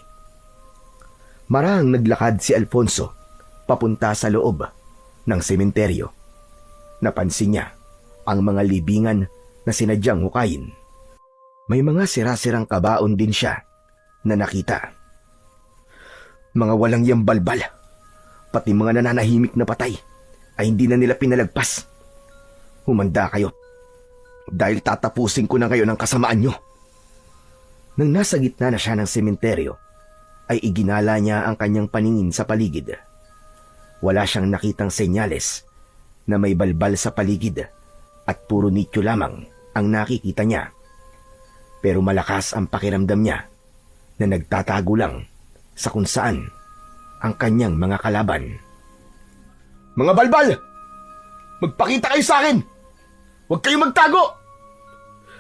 Marahang naglakad si Alfonso papunta sa loob ng sementeryo. Napansin niya ang mga libingan na sinadyang hukayin. May mga sira-sirang kabaon din siya na nakita. Mga walang yambalbal, pati mga nananahimik na patay. ay hindi na nila pinalagpas. Humanda kayo dahil tatapusin ko na kayo ng kasamaan nyo. Nang nasa gitna na siya ng sementeryo, ay iginala niya ang kanyang paningin sa paligid. Wala siyang nakitang senyales na may balbal sa paligid at puro nityo lamang ang nakikita niya. Pero malakas ang pakiramdam niya na nagtatago lang sa kung saan ang kanyang mga kalaban. Mga balbal! Magpakita kayo sa akin! Huwag kayong magtago!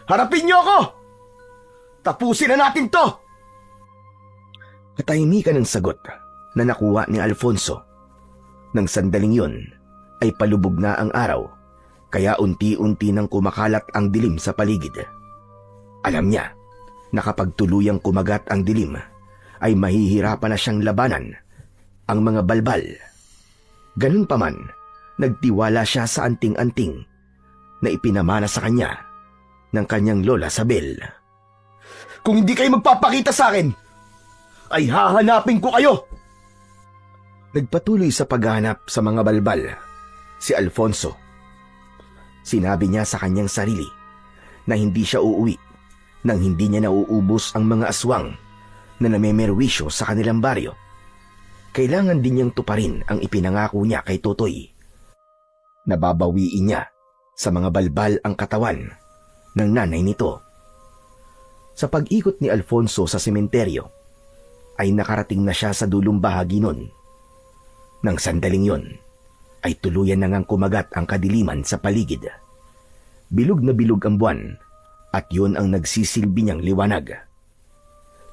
Harapin niyo ako! Tapusin na natin to! Katahimikan ng sagot na nakuha ni Alfonso. Nang sandaling yun ay palubog na ang araw, kaya unti-unti nang kumakalat ang dilim sa paligid. Alam niya na kapag tuluyang kumagat ang dilim, ay mahihirapan na siyang labanan ang mga balbal. Ganun pa man, nagtiwala siya sa anting-anting na ipinamana sa kanya ng kanyang lola Sabel. Kung hindi kayo magpapakita sa akin, ay hahanapin ko kayo! Nagpatuloy sa paghahanap sa mga balbal si Alfonso. Sinabi niya sa kanyang sarili na hindi siya uuwi nang hindi niya nauubos ang mga aswang na namemerwisyo sa kanilang baryo. Kailangan din niyang tuparin ang ipinangako niya kay Totoy. Nababawiin niya sa mga balbal ang katawan ng nanay nito. Sa pag-ikot ni Alfonso sa sementeryo, ay nakarating na siya sa dulong bahagi nun. Nang sandaling yon, ay tuluyan na ngang kumagat ang kadiliman sa paligid. Bilog na bilog ang buwan, at yun ang nagsisilbi niyang liwanag.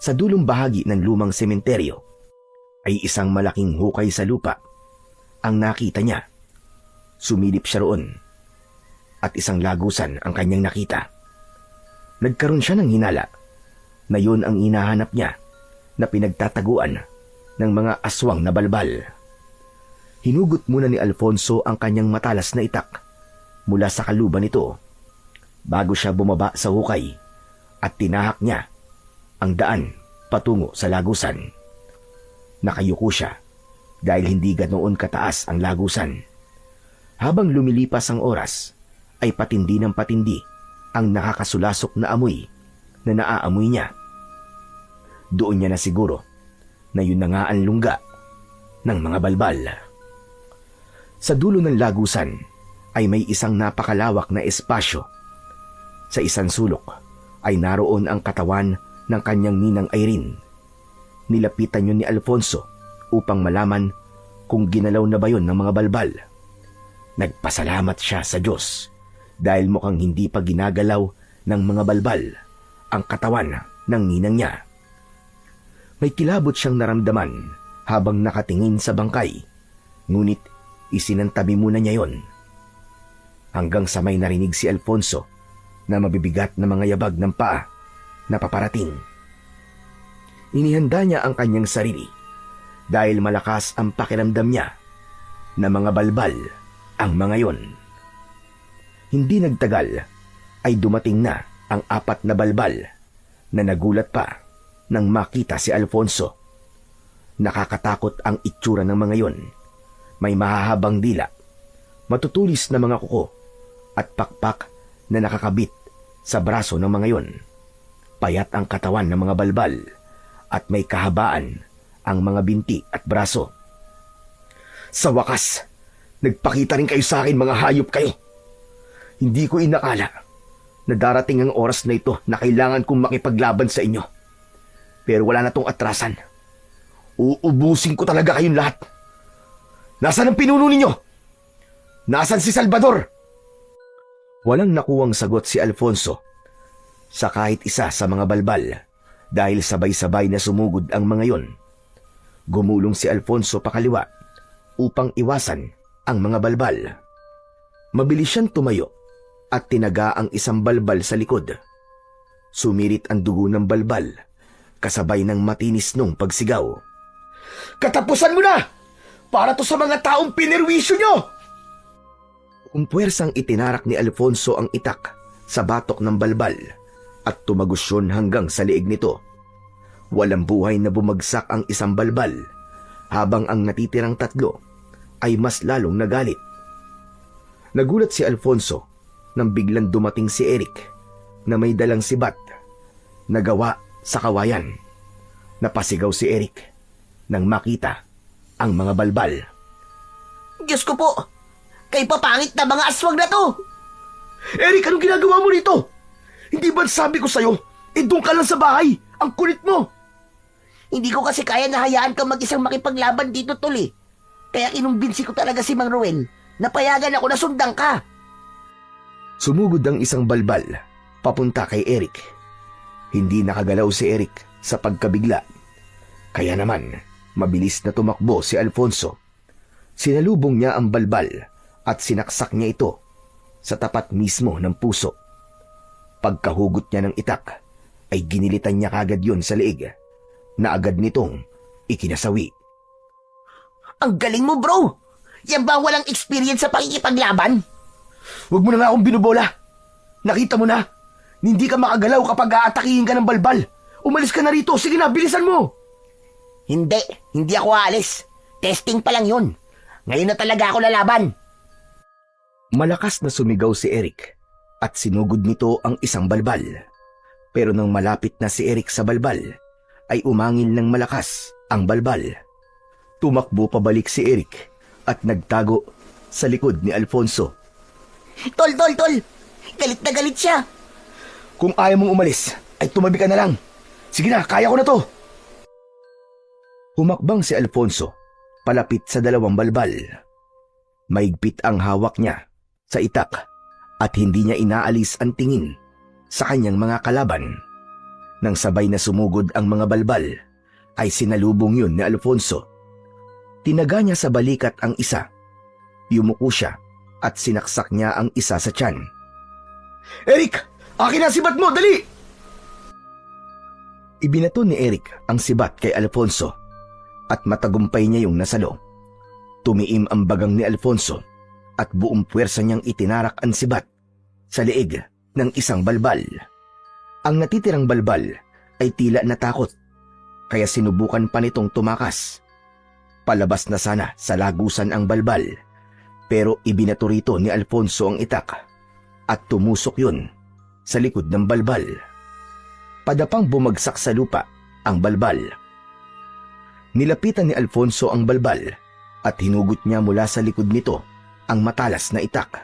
Sa dulong bahagi ng lumang sementeryo, ay isang malaking hukay sa lupa ang nakita niya. Sumilip siya roon, at isang lagusan ang kanyang nakita. Nagkaroon siya ng hinala na yun ang hinahanap niya na pinagtataguan ng mga aswang na balbal. Hinugot muna ni Alfonso ang kanyang matalas na itak mula sa kaluban nito bago siya bumaba sa hukay at tinahak niya ang daan patungo sa lagusan. Nakayuko siya dahil hindi ganoon kataas ang lagusan. Habang lumilipas ang oras, ay patindi ng patindi ang nakakasulasok na amoy na naaamoy niya. Doon niya na siguro na yun na nga ang lungga ng mga balbal. Sa dulo ng lagusan ay may isang napakalawak na espasyo. Sa isang sulok ay naroon ang katawan ng kanyang ninang Irene. Nilapitan yun ni Alfonso upang malaman kung ginalaw na ba yun ng mga balbal. Nagpasalamat siya sa Diyos dahil mukhang hindi pa ginagalaw ng mga balbal ang katawan ng ninang niya. May kilabot siyang naramdaman habang nakatingin sa bangkay, ngunit isinantabi muna niya yon. Hanggang sa may narinig si Alfonso na mabibigat na mga yabag ng paa na paparating. Inihanda niya ang kanyang sarili dahil malakas ang pakiramdam niya na mga balbal ang mga yon. Hindi nagtagal ay dumating na ang 4 na balbal na nagulat pa nang makita si Alfonso. Nakakatakot ang itsura ng mga yon. May mahahabang dila, matutulis na mga kuko at pakpak na nakakabit sa braso ng mga yon. Payat ang katawan ng mga balbal at may kahabaan ang mga binti at braso. Sa wakas, nagpakita rin kayo sa akin, mga hayop kayo. Hindi ko inakala na darating ang oras na ito na kailangan kong makipaglaban sa inyo. Pero wala na tong atrasan. Uubusin ko talaga kayong lahat. Nasaan ang pinuno ninyo? Nasaan si Salvador? Walang nakuwang sagot si Alfonso sa kahit isa sa mga balbal dahil sabay-sabay na sumugod ang mga yon. Gumulong si Alfonso pakaliwa upang iwasan ang mga balbal. Mabilis siyang tumayo at tinaga ang isang balbal sa likod. Sumirit ang dugo ng balbal kasabay ng matinis nung pagsigaw. Katapusan mo na! Para to sa mga taong pinerwisyo nyo! Puwersang itinarak ni Alfonso ang itak sa batok ng balbal at tumagos yun hanggang sa liig nito. Walang buhay na bumagsak ang isang balbal habang ang natitirang 3 ay mas lalong nagalit Nagulat si Alfonso nang biglang dumating si Eric na may dalang sibat na gawa sa kawayan. Napasigaw si Eric nang makita ang mga balbal. Diyos ko po! Kay papangit na mga aswang na to! Eric, anong ginagawa mo rito? Hindi ba sabi ko sa'yo, doon ka lang sa bahay. Ang kulit mo. Hindi ko kasi kaya na hayaan ka mag-isang makipaglaban dito, tol eh. Kaya kinumbinsi ko talaga si Mang Ruel na payagan ako na sundan ka. Sumugod ang isang balbal papunta kay Eric. Hindi nakagalaw si Eric sa pagkabigla. Kaya naman, mabilis na tumakbo si Alfonso. Sinalubong niya ang balbal at sinaksak niya ito sa tapat mismo ng puso. Pagkahugot niya ng itak, ay ginilitan niya kagad yon sa leeg na agad nitong ikinasawi. Ang galing mo, bro! Yan ba walang experience sa pakikipaglaban? Huwag mo na nga akong binubola. Nakita mo na, hindi ka makagalaw kapag aatakihin ka ng balbal. Umalis ka na rito. Sige na, bilisan mo. Hindi ako aalis. Testing pa lang yun. Ngayon na talaga ako lalaban. Malakas na sumigaw si Eric at sinugod nito ang isang balbal. Pero nang malapit na si Eric sa balbal, ay umangil ng malakas ang balbal. Tumakbo pabalik si Eric at nagtago sa likod ni Alfonso. Tol! Galit na galit siya. Kung ayaw mong umalis, ay tumabi ka na lang. Sige na, kaya ko na to. Humakbang si Alfonso palapit sa dalawang balbal. Maigpit ang hawak niya sa itak at hindi niya inaalis ang tingin sa kanyang mga kalaban. Nang sabay na sumugod ang mga balbal, ay sinalubong yun ni Alfonso. Tinaga niya sa balikat ang isa. Yumuko siya at sinaksak niya ang isa sa tiyan. Eric! Akin na sibat mo! Dali! Ibinato ni Eric ang sibat kay Alfonso at matagumpay niya yung nasalo. Tumiim ang bagang ni Alfonso at buong puwersa niyang itinarak ang sibat sa leeg ng isang balbal. Ang natitirang balbal ay tila natakot, kaya sinubukan pa nitong tumakas. Palabas na sana sa lagusan ang balbal, pero ibinato rito ni Alfonso ang itak at tumusok yun sa likod ng balbal. Padapang bumagsak sa lupa ang balbal. Nilapitan ni Alfonso ang balbal at hinugot niya mula sa likod nito ang matalas na itak.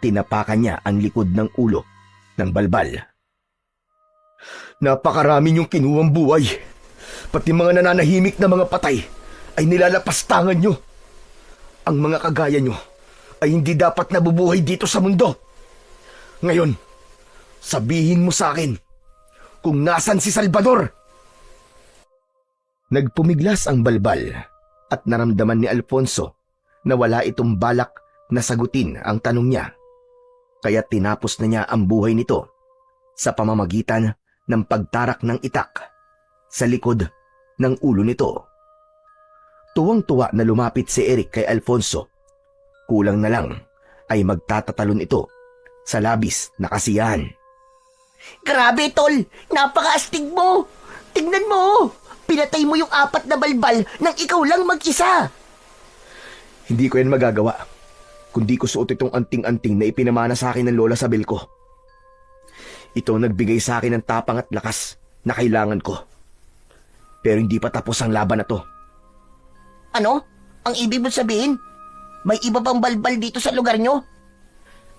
Tinapakan niya ang likod ng ulo ng balbal. Napakarami niyong kinuwang buhay. Pati mga nananahimik na mga patay ay nilalapastangan niyo. Ang mga kagaya niyo ay hindi dapat nabubuhay dito sa mundo. Ngayon, sabihin mo sa akin kung nasan si Salvador. Nagpumiglas ang balbal at naramdaman ni Alfonso na wala itong balak na sagutin ang tanong niya. Kaya tinapos na niya ang buhay nito sa pamamagitan ng pagtarak ng itak sa likod ng ulo nito. Tuwang-tuwa na lumapit si Eric kay Alfonso. Kulang na lang ay magtatatalon ito sa labis na kasiyahan. Grabe, tol! Napakaastig mo! Tingnan mo! Pinatay mo yung 4 na balbal nang ikaw lang mag-isa! Hindi ko yan magagawa kundi ko suot itong anting-anting na ipinamana sa akin ng lola Sabel ko. Ito ang nagbigay sa akin ng tapang at lakas na kailangan ko. Pero hindi pa tapos ang laban na to. Ano? Ang ibig mo sabihin? May iba pang balbal dito sa lugar nyo?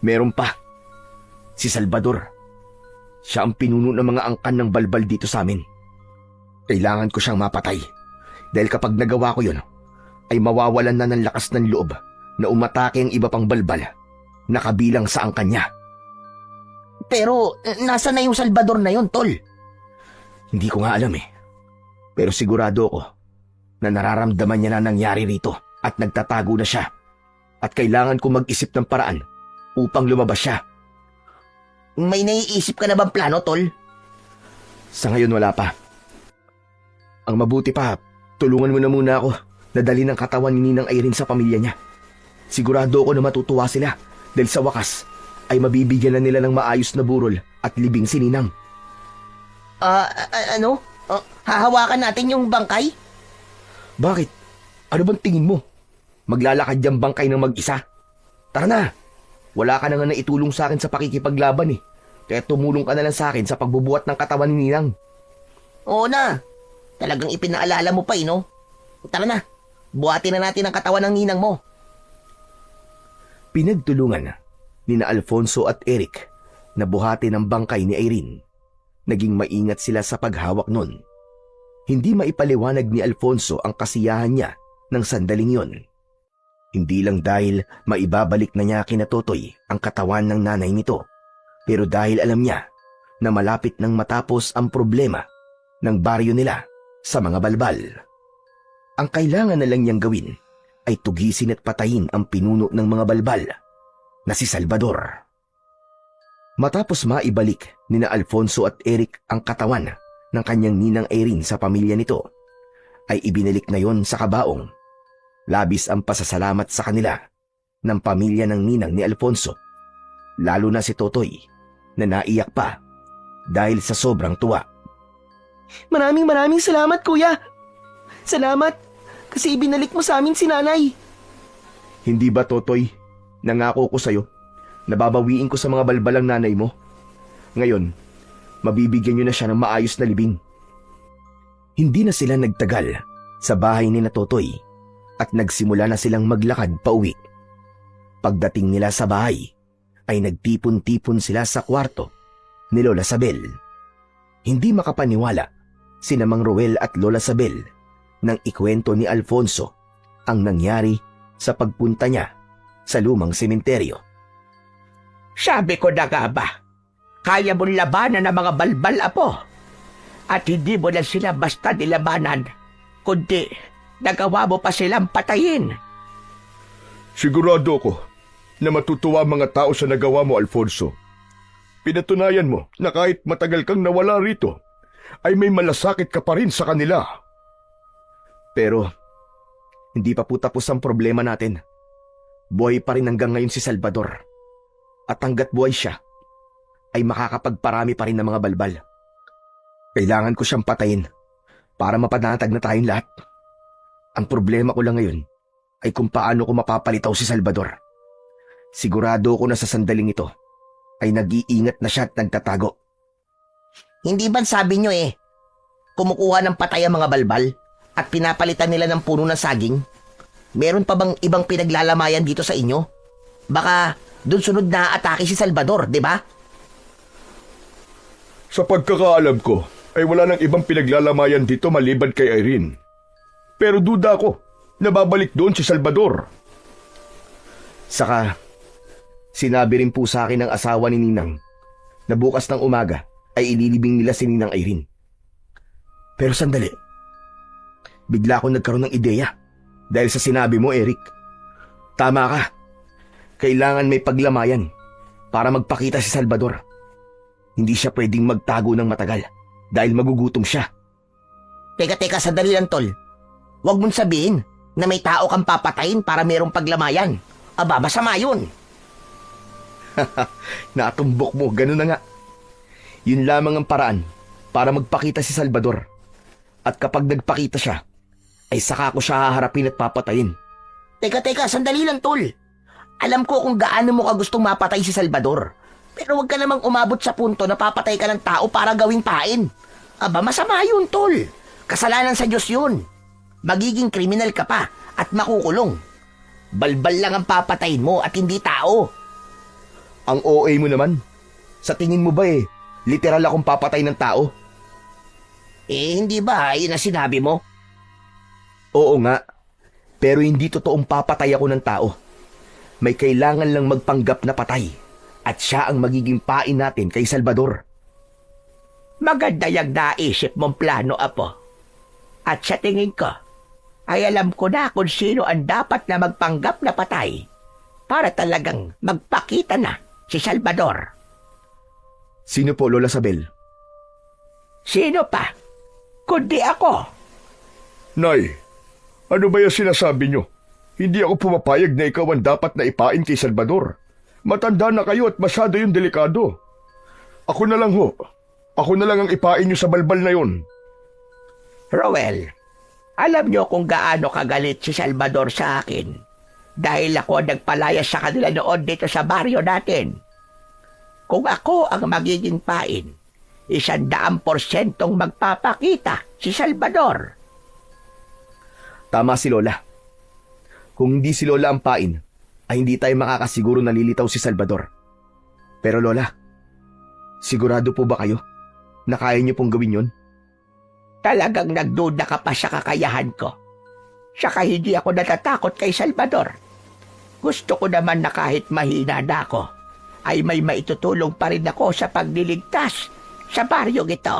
Meron pa. Si Salvador. Siya ang pinuno ng mga angkan ng balbal dito sa amin. Kailangan ko siyang mapatay. Dahil kapag nagawa ko yun, ay mawawalan na ng lakas ng loob na umatake ang iba pang balbal na kabilang sa angkan niya. Pero nasa na yung Salvador na yun, tol? Hindi ko nga alam eh. Pero sigurado ako na nararamdaman niya na nangyari rito at nagtatago na siya. At kailangan ko mag-isip ng paraan upang lumabas siya. May naiisip ka na bang plano, tol? Sa ngayon wala pa. Ang mabuti pa, tulungan mo na muna ako na dalhin ang katawan ni Ninang Irene sa pamilya niya. Sigurado ako na matutuwa sila dahil sa wakas ay mabibigyan na nila ng maayos na burol at libing si Ninang. Ano? Hahawakan natin yung bangkay? Bakit? Ano bang tingin mo? Maglalakad yung bangkay ng mag-isa? Tara na, Wala ka na nga naitulong sa akin sa pakikipaglaban eh. Kaya tumulong ka na lang sa akin sa pagbubuhat ng katawan ni Ninang. Oo na. Talagang ipinaalala mo pa no? Tara na. Buhatin na natin ang katawan ng ninang mo. Pinagtulungan ni na Alfonso at Eric na buhatin ang bangkay ni Irene. Naging maingat sila sa paghawak nun. Hindi maipaliwanag ni Alfonso ang kasiyahan niya ng sandaling yon. Hindi lang dahil maibabalik na niya kina Totoy ang katawan ng nanay nito, pero dahil alam niya na malapit nang matapos ang problema ng baryo nila sa mga balbal. Ang kailangan na lang niyang gawin ay tugisin at patayin ang pinuno ng mga balbal na si Salvador. Matapos maibalik ni na Alfonso at Eric ang katawan ng kanyang ninang Irene sa pamilya nito, ay ibinalik na yon sa kabaong. Labis ang pasasalamat sa kanila ng pamilya ng ninang ni Alfonso, lalo na si Totoy na naiyak pa dahil sa sobrang tuwa. Maraming salamat, kuya. Salamat kasi ibinalik mo sa amin si nanay. Hindi ba, Totoy? Nangako ko sa'yo na babawiin ko sa mga balbalang nanay mo. Ngayon, mabibigyan niyo na siya ng maayos na libing. Hindi na sila nagtagal sa bahay ni na Totoy at nagsimula na silang maglakad pauwi. Pagdating nila sa bahay, ay nagtipon-tipon sila sa kwarto ni Lola Sabel. Hindi makapaniwala sina Mang Roel at Lola Sabel nang ikwento ni Alfonso ang nangyari sa pagpunta niya sa lumang sementeryo. Sabi ko na nga ba, kaya mong labanan ng mga balbal, apo. At hindi mo na sila basta nilabanan, kundi nagawa mo pa silang patayin. Sigurado ko na matutuwa ang mga tao sa nagawa mo, Alfonso. Pinatunayan mo na kahit matagal kang nawala rito, ay may malasakit ka pa rin sa kanila. Pero, hindi pa po tapos ang problema natin. Buhay pa rin hanggang ngayon si Salvador. At hanggat buhay siya, ay makakapagparami pa rin ng mga balbal. Kailangan ko siyang patayin para mapanatag na tayong lahat. Ang problema ko lang ngayon ay kung paano ko mapapalitaw si Salvador. Sigurado ko na sa sandaling ito ay nag-iingat na siya at nagtatago. Hindi ba sabi nyo kumukuha ng patay ang mga balbal at pinapalitan nila ng puno ng saging? Meron pa bang ibang pinaglalamayan dito sa inyo? Baka dun sunod na atake si Salvador, di ba? Sa pagkakaalam ko, ay wala nang ibang pinaglalamayan dito maliban kay Irene. Pero duda ko na babalik doon si Salvador. Saka, sinabi rin po sa akin ng asawa ni Ninang na bukas ng umaga ay ililibing nila si Ninang Irene. Pero sandali, bigla akong nagkaroon ng ideya dahil sa sinabi mo, Eric. Tama ka. Kailangan may paglamayan para magpakita si Salvador. Hindi siya pwedeng magtago ng matagal dahil magugutom siya. Teka, sandali lang, tol. Huwag mong sabihin na may tao kang papatayin para merong paglamayan. Aba, masama yun. Natumbok mo, ganun na nga. Yun lamang ang paraan para magpakita si Salvador. At kapag nagpakita siya, ay saka ko siya haharapin at papatayin. Teka, sandali lang, tol. Alam ko kung gaano mo ka gustong mapatay si Salvador. Pero huwag ka namang umabot sa punto na papatay ka ng tao para gawing pain. Aba, masama yun, tol. Kasalanan sa Diyos yun. Magiging kriminal ka pa at makukulong. Balbal lang ang papatayin mo at hindi tao. Ang OA mo naman. Sa tingin mo ba literal akong papatay ng tao? Hindi ba yun ang sinabi mo? Oo nga. Pero hindi totoong papatay ako ng tao. May kailangan lang magpanggap na patay. At siya ang magiging pain natin kay Salvador. Maganda yung naisip mong plano, apo. At sa tingin ko, ay alam ko na kung sino ang dapat na magpanggap na patay para talagang magpakita na si Salvador. Sino po, Lola Sabel? Sino pa? Kundi ako. Nay, ano ba yung sinasabi nyo? Hindi ako pumapayag na ikaw ang dapat na ipain kay Salvador. Matanda na kayo at masyado yung delikado. Ako na lang ho. Ako na lang ang ipain nyo sa balbal na yon. Roel, alam niyo kung gaano kagalit si Salvador sa akin Dahil ako ang nagpalayas sa kanila noon dito sa baryo natin. Kung ako ang magiging pain, 100% magpapakita si Salvador. Tama si Lola. Kung hindi si Lola ang pain, ay hindi tayo makakasiguro na lilitaw si Salvador. Pero Lola, sigurado po ba kayo na kaya niyo pong gawin yun? Talagang nagduda ka pa sa kakayahan ko. Saka hindi ako natatakot kay Salvador. Gusto ko naman na kahit mahina na ako, ay may maitutulong pa rin ako sa pagliligtas sa baryong ito.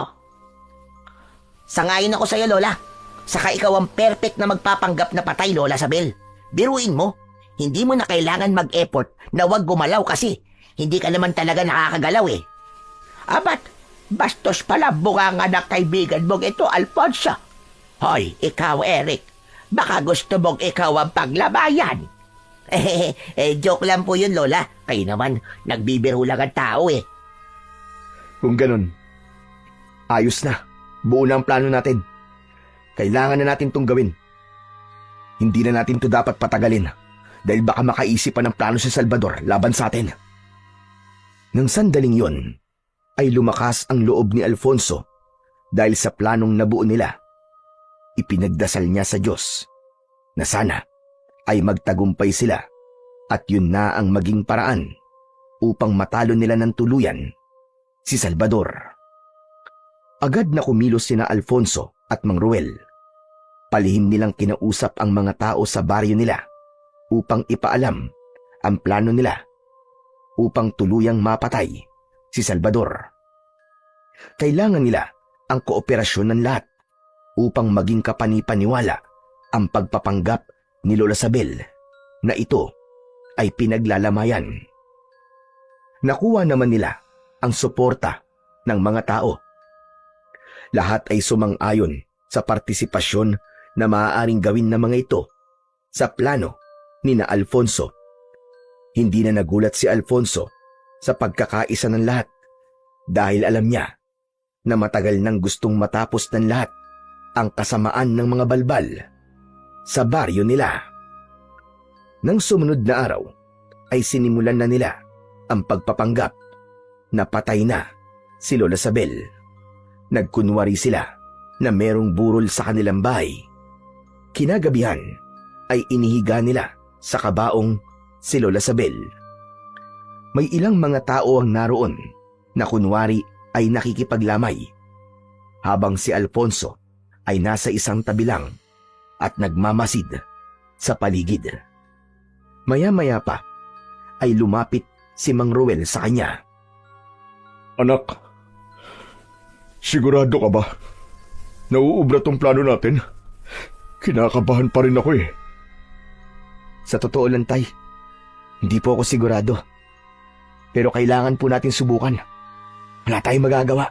Sangayon ako sa'yo, Lola. Saka ikaw ang perfect na magpapanggap na patay, Lola Sabel. Biruin mo, hindi mo na kailangan mag-effort na wag gumalaw kasi hindi ka naman talaga nakakagalaw eh. Abat, bastos pala bunganga na kaibigan mong ito, Alfonso. Hoy, ikaw, Eric. Baka gusto mong ikaw ang paglabayan. Joke lang po yun, Lola. Kayo naman, nagbibiro lang ang tao eh. Kung ganun, ayos na. Buo na ang plano natin. Kailangan na natin itong gawin. Hindi na natin ito dapat patagalin dahil baka makaisip pa ng plano si Salvador laban sa atin. Nang sandaling yon, ay lumakas ang loob ni Alfonso dahil sa planong nabuo nila. Ipinagdasal niya sa Diyos na sana ay magtagumpay sila at yun na ang maging paraan upang matalo nila ng tuluyan si Salvador. Agad na kumilos sina Alfonso at Mang Ruel. Palihim nilang kinausap ang mga tao sa baryo nila upang ipaalam ang plano nila upang tuluyang mapatay si Salvador. Kailangan nila ang kooperasyon ng lahat upang maging kapanipaniwala ang pagpapanggap ni Lola Sabel na ito ay pinaglalamayan. Nakuha naman nila ang suporta ng mga tao. Lahat ay sumang-ayon sa partisipasyon na maaaring gawin ng mga ito sa plano ni na Alfonso. Hindi na nagulat si Alfonso sa pagkakaisa ng lahat dahil alam niya na matagal nang gustong matapos ng lahat ang kasamaan ng mga balbal sa baryo nila. Nang sumunod na araw ay sinimulan na nila ang pagpapanggap na patay na si Lola Sabel. Nagkunwari sila na merong burol sa kanilang bahay. Kinagabihan ay inihiga nila sa kabaong si Lola Sabel. May ilang mga tao ang naroon na kunwari ay nakikipaglamay habang si Alfonso ay nasa isang tabi lang at nagmamasid sa paligid. Maya-maya pa ay lumapit si Mang Ruel sa kanya. Anak, sigurado ka ba? Nauubra tong plano natin? Kinakabahan pa rin ako eh. Sa totoo lang, Tay, hindi po ako sigurado. Pero kailangan po natin subukan. Wala tayong magagawa.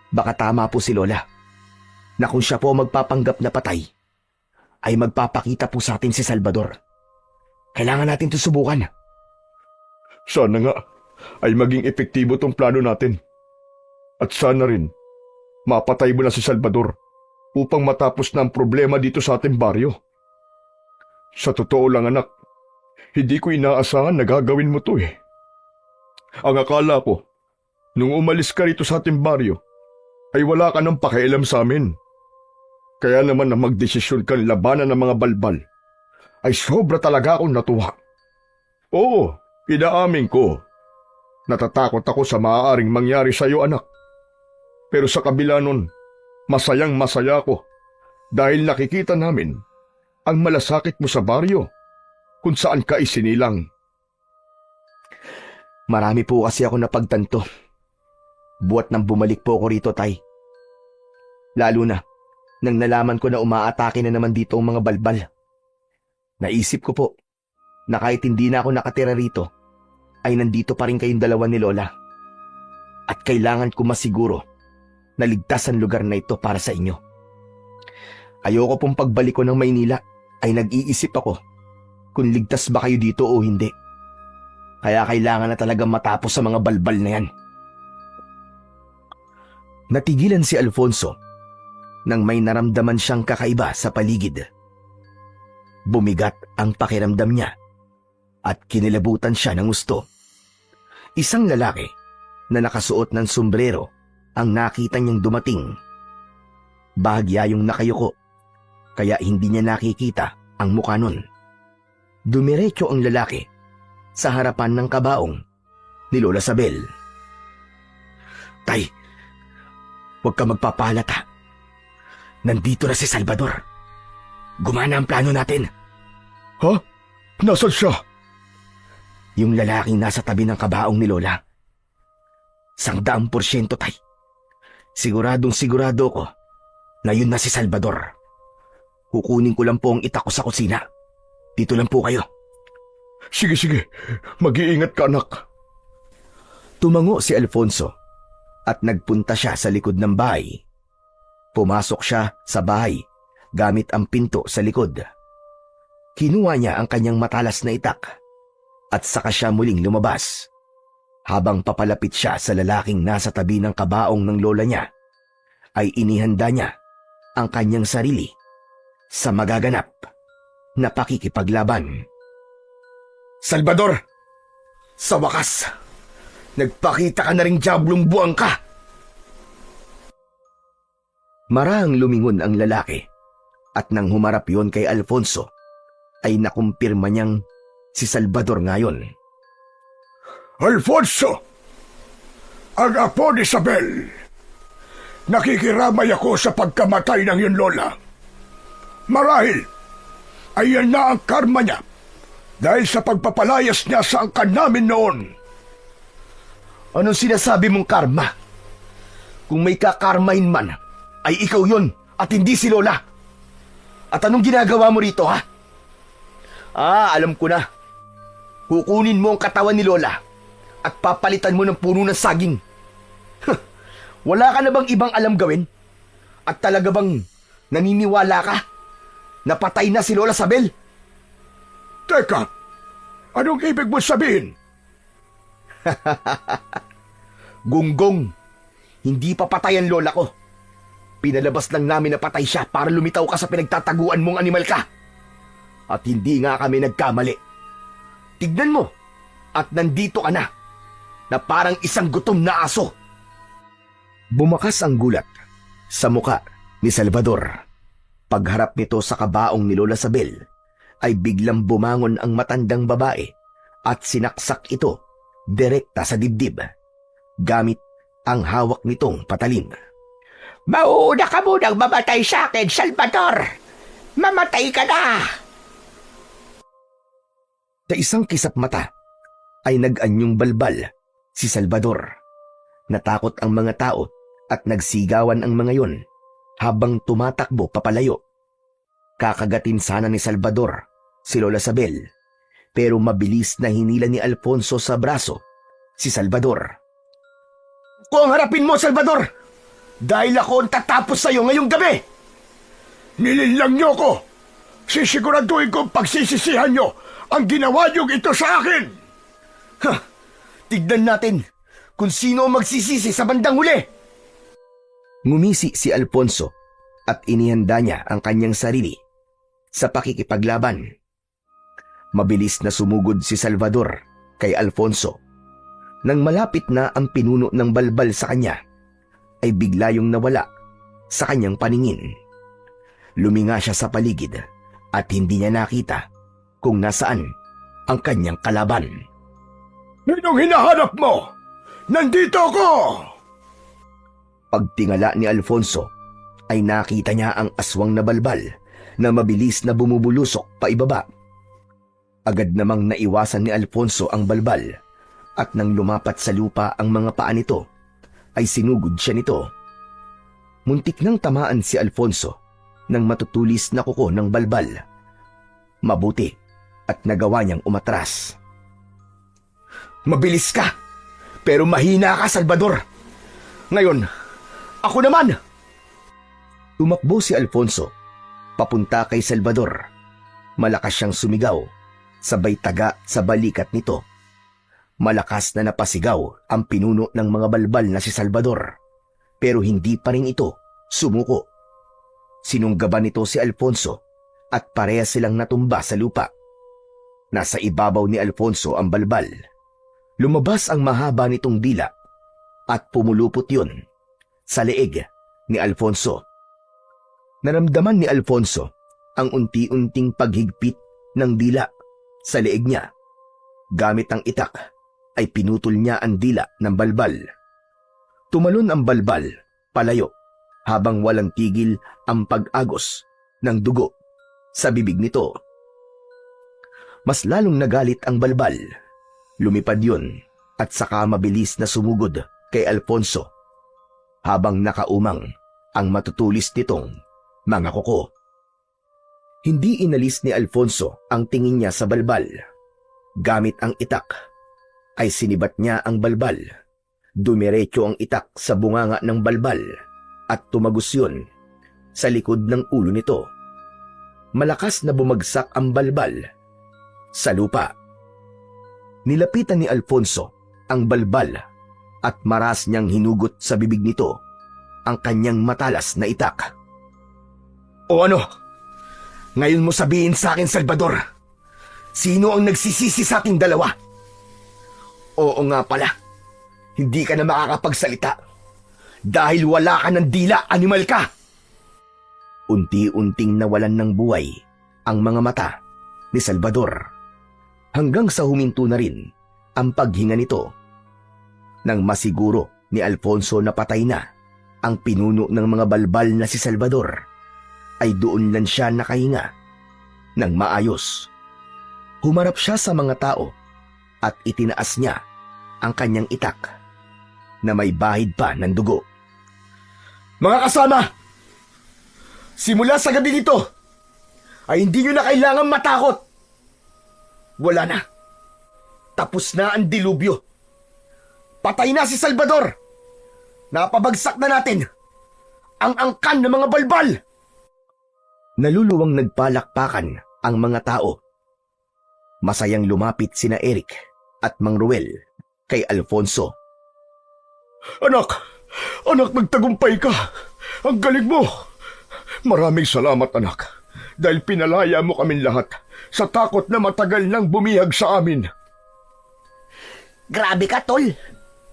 Baka tama po si Lola na kung siya po magpapanggap na patay, ay magpapakita po sa atin si Salvador. Kailangan natin ito subukan. Sana nga ay maging epektibo tong plano natin. At sana rin mapatay mo na si Salvador upang matapos na ang problema dito sa ating baryo. Sa totoo lang, anak, hindi ko inaasahan na gagawin mo to eh. Ang akala ko, nung umalis ka rito sa ating baryo, ay wala ka nang pakialam sa amin. Kaya naman na magdesisyon kang labanan ng mga balbal, ay sobra talaga akong natuwa. Oo, inaamin ko. Natatakot ako sa maaaring mangyari sa iyo, anak. Pero sa kabila nun, masayang masaya ako dahil nakikita namin ang malasakit mo sa baryo kung saan ka isinilang. Marami po kasi ako napagtanto. Buwat nang bumalik po ako rito, Tay. Lalo na nang nalaman ko na umaatake na naman dito ang mga balbal. Naisip ko po na kahit hindi na ako nakatira rito, ay nandito pa rin kayong dalawa ni Lola. At kailangan ko masiguro na ligtas ang lugar na ito para sa inyo. Ayoko pong pagbalik ko ng Maynila ay nag-iisip ako kung ligtas ba kayo dito o hindi. Kaya kailangan na talagang matapos sa mga balbal na yan. Natigilan si Alfonso nang may naramdaman siyang kakaiba sa paligid. Bumigat ang pakiramdam niya at kinilabutan siya ng gusto. Isang lalaki na nakasuot ng sombrero ang nakita niyang dumating. Bahagya yung nakayuko, kaya hindi niya nakikita ang mukha nun. Dumiretso ang lalaki sa harapan ng kabaong ni Lola Sabel. "Tay, huwag ka magpapalata. Nandito na si Salvador. Gumana ang plano natin." Ha? Nasaan siya? Yung lalaking nasa tabi ng kabaong ni Lola. 100%, tay. Siguradong sigurado ko na yun na si Salvador. Kukunin ko lang po ang itak ko sa kusina. Dito lang po kayo. Sige. Mag-iingat ka, anak. Tumango si Alfonso at nagpunta siya sa likod ng bahay. Pumasok siya sa bahay gamit ang pinto sa likod. Kinuha niya ang kanyang matalas na itak at saka siya muling lumabas. Habang papalapit siya sa lalaking nasa tabi ng kabaong ng lola niya, ay inihanda niya ang kanyang sarili sa magaganap na pakikipaglaban. "Salvador! Sa wakas, nagpakita ka na ring diablong buwang ka!" Marahang lumingon ang lalaki at nang humarap yon kay Alfonso, ay nakumpirma niyang si Salvador ngayon. Alfonso! Ang apo ni Isabel! Nakikiramay ako sa pagkamatay ng iyong lola. Marahil, ayan na ang karma niya dahil sa pagpapalayas niya sa angkan namin noon. Anong sinasabi mong karma? Kung may kakarmain man, ay ikaw yon at hindi si Lola. At anong ginagawa mo rito, ha? Alam ko na. Kukunin mo ang katawan ni Lola at papalitan mo ng puno ng saging. Wala ka na bang ibang alam gawin? At talaga bang naniniwala ka na patay na si Lola Sabel? Teka, anong ibig mo sabihin? Gunggong, hindi pa patay ang lola ko. Pinalabas lang namin na patay siya para lumitaw ka sa pinagtataguan mong animal ka. At hindi nga kami nagkamali. Tignan mo, at nandito ka na parang isang gutom na aso. Bumakas ang gulat sa muka ni Salvador. Pagharap nito sa kabaong ni Lola Sabel, ay biglang bumangon ang matandang babae at sinaksak ito direkta sa dibdib, gamit ang hawak nitong patalim. "Mauuna ka munang mamatay sa akin, Salvador! Mamatay ka na!" Sa isang kisap mata ay nag-anyong balbal si Salvador. Natakot ang mga tao at nagsigawan ang mga yon habang tumatakbo papalayo. Kakagatin sana ni Salvador si Lola Sabel, pero mabilis na hinila ni Alfonso sa braso si Salvador. "Kung harapin mo, Salvador! Dahil ako ang tatapos sa'yo ngayong gabi!" Nilinlang niyo ko! Sisiguraduhin kong pagsisisihan niyo ang ginawa niyong ito sa akin! Tignan natin kung sino ang magsisisi sa bandang huli! Ngumisi si Alfonso at inihanda niya ang kanyang sarili sa pakikipaglaban. Mabilis na sumugod si Salvador kay Alfonso. Nang malapit na ang pinuno ng balbal sa kanya, ay bigla yung nawala sa kanyang paningin. Luminga siya sa paligid at hindi niya nakita kung nasaan ang kanyang kalaban. Ninong hinahanap mo? Nandito ako! Pagtingala ni Alfonso, ay nakita niya ang aswang na balbal na mabilis na bumubulusok pa ibaba. Agad namang naiwasan ni Alfonso ang balbal at nang lumapat sa lupa ang mga paa nito, ay sinugod siya nito. Muntik nang tamaan si Alfonso ng matutulis na kuko ng balbal. Mabuti at nagawa niyang umatras. "Mabilis ka, pero mahina ka, Salvador. Ngayon, ako naman!" Tumakbo si Alfonso papunta kay Salvador. Malakas siyang sumigaw, sabay taga sa balikat nito. Malakas na napasigaw ang pinuno ng mga balbal na si Salvador, pero hindi pa rin ito sumuko. Sinunggaban nito si Alfonso at parehas silang natumba sa lupa. Nasa ibabaw ni Alfonso ang balbal. Lumabas ang mahaba nitong dila at pumulupot yun sa leeg ni Alfonso. Naramdaman ni Alfonso ang unti-unting paghigpit ng dila sa leeg niya. Gamit ang itak ay pinutol niya ang dila ng balbal. Tumalon ang balbal palayo habang walang tigil ang pag-agos ng dugo sa bibig nito. Mas lalong nagalit ang balbal. Lumipad yun at saka mabilis na sumugod kay Alfonso habang nakaumang ang matutulis nitong mga kuko. Hindi inalis ni Alfonso ang tingin niya sa balbal. Gamit ang itak ay sinibat niya ang balbal. Dumiretso ang itak sa bunganga ng balbal at tumagos yun sa likod ng ulo nito. Malakas na bumagsak ang balbal sa lupa. Nilapitan ni Alfonso ang balbal at maras niyang hinugot sa bibig nito ang kanyang matalas na itak. O ano? Ngayon mo sabihin sa akin, Salvador, sino ang nagsisisi sa ating dalawa? Oo nga pala, hindi ka na makakapagsalita dahil wala ka ng dila, animal ka! Unti-unting nawalan ng buhay ang mga mata ni Salvador hanggang sa huminto na rin ang paghinga nito. Nang masiguro ni Alfonso na patay na ang pinuno ng mga balbal na si Salvador, ay doon lang siya nakahinga ng maayos. Humarap siya sa mga tao at itinaas niya ang kanyang itak na may bahid pa ng dugo. Mga kasama! Simula sa gabi nito ay hindi nyo na kailangan matakot. Wala na. Tapos na ang dilubyo. Patay na si Salvador. Napabagsak na natin ang angkan ng mga balbal. Naluluwang nagpalakpakan ang mga tao. Masayang lumapit sina Eric at Mang Ruel kay Alfonso. Anak, nagtagumpay ka. Ang galing mo. Maraming salamat, anak, dahil pinalaya mo kaming lahat sa takot na matagal nang bumihag sa amin. Grabe ka, tol.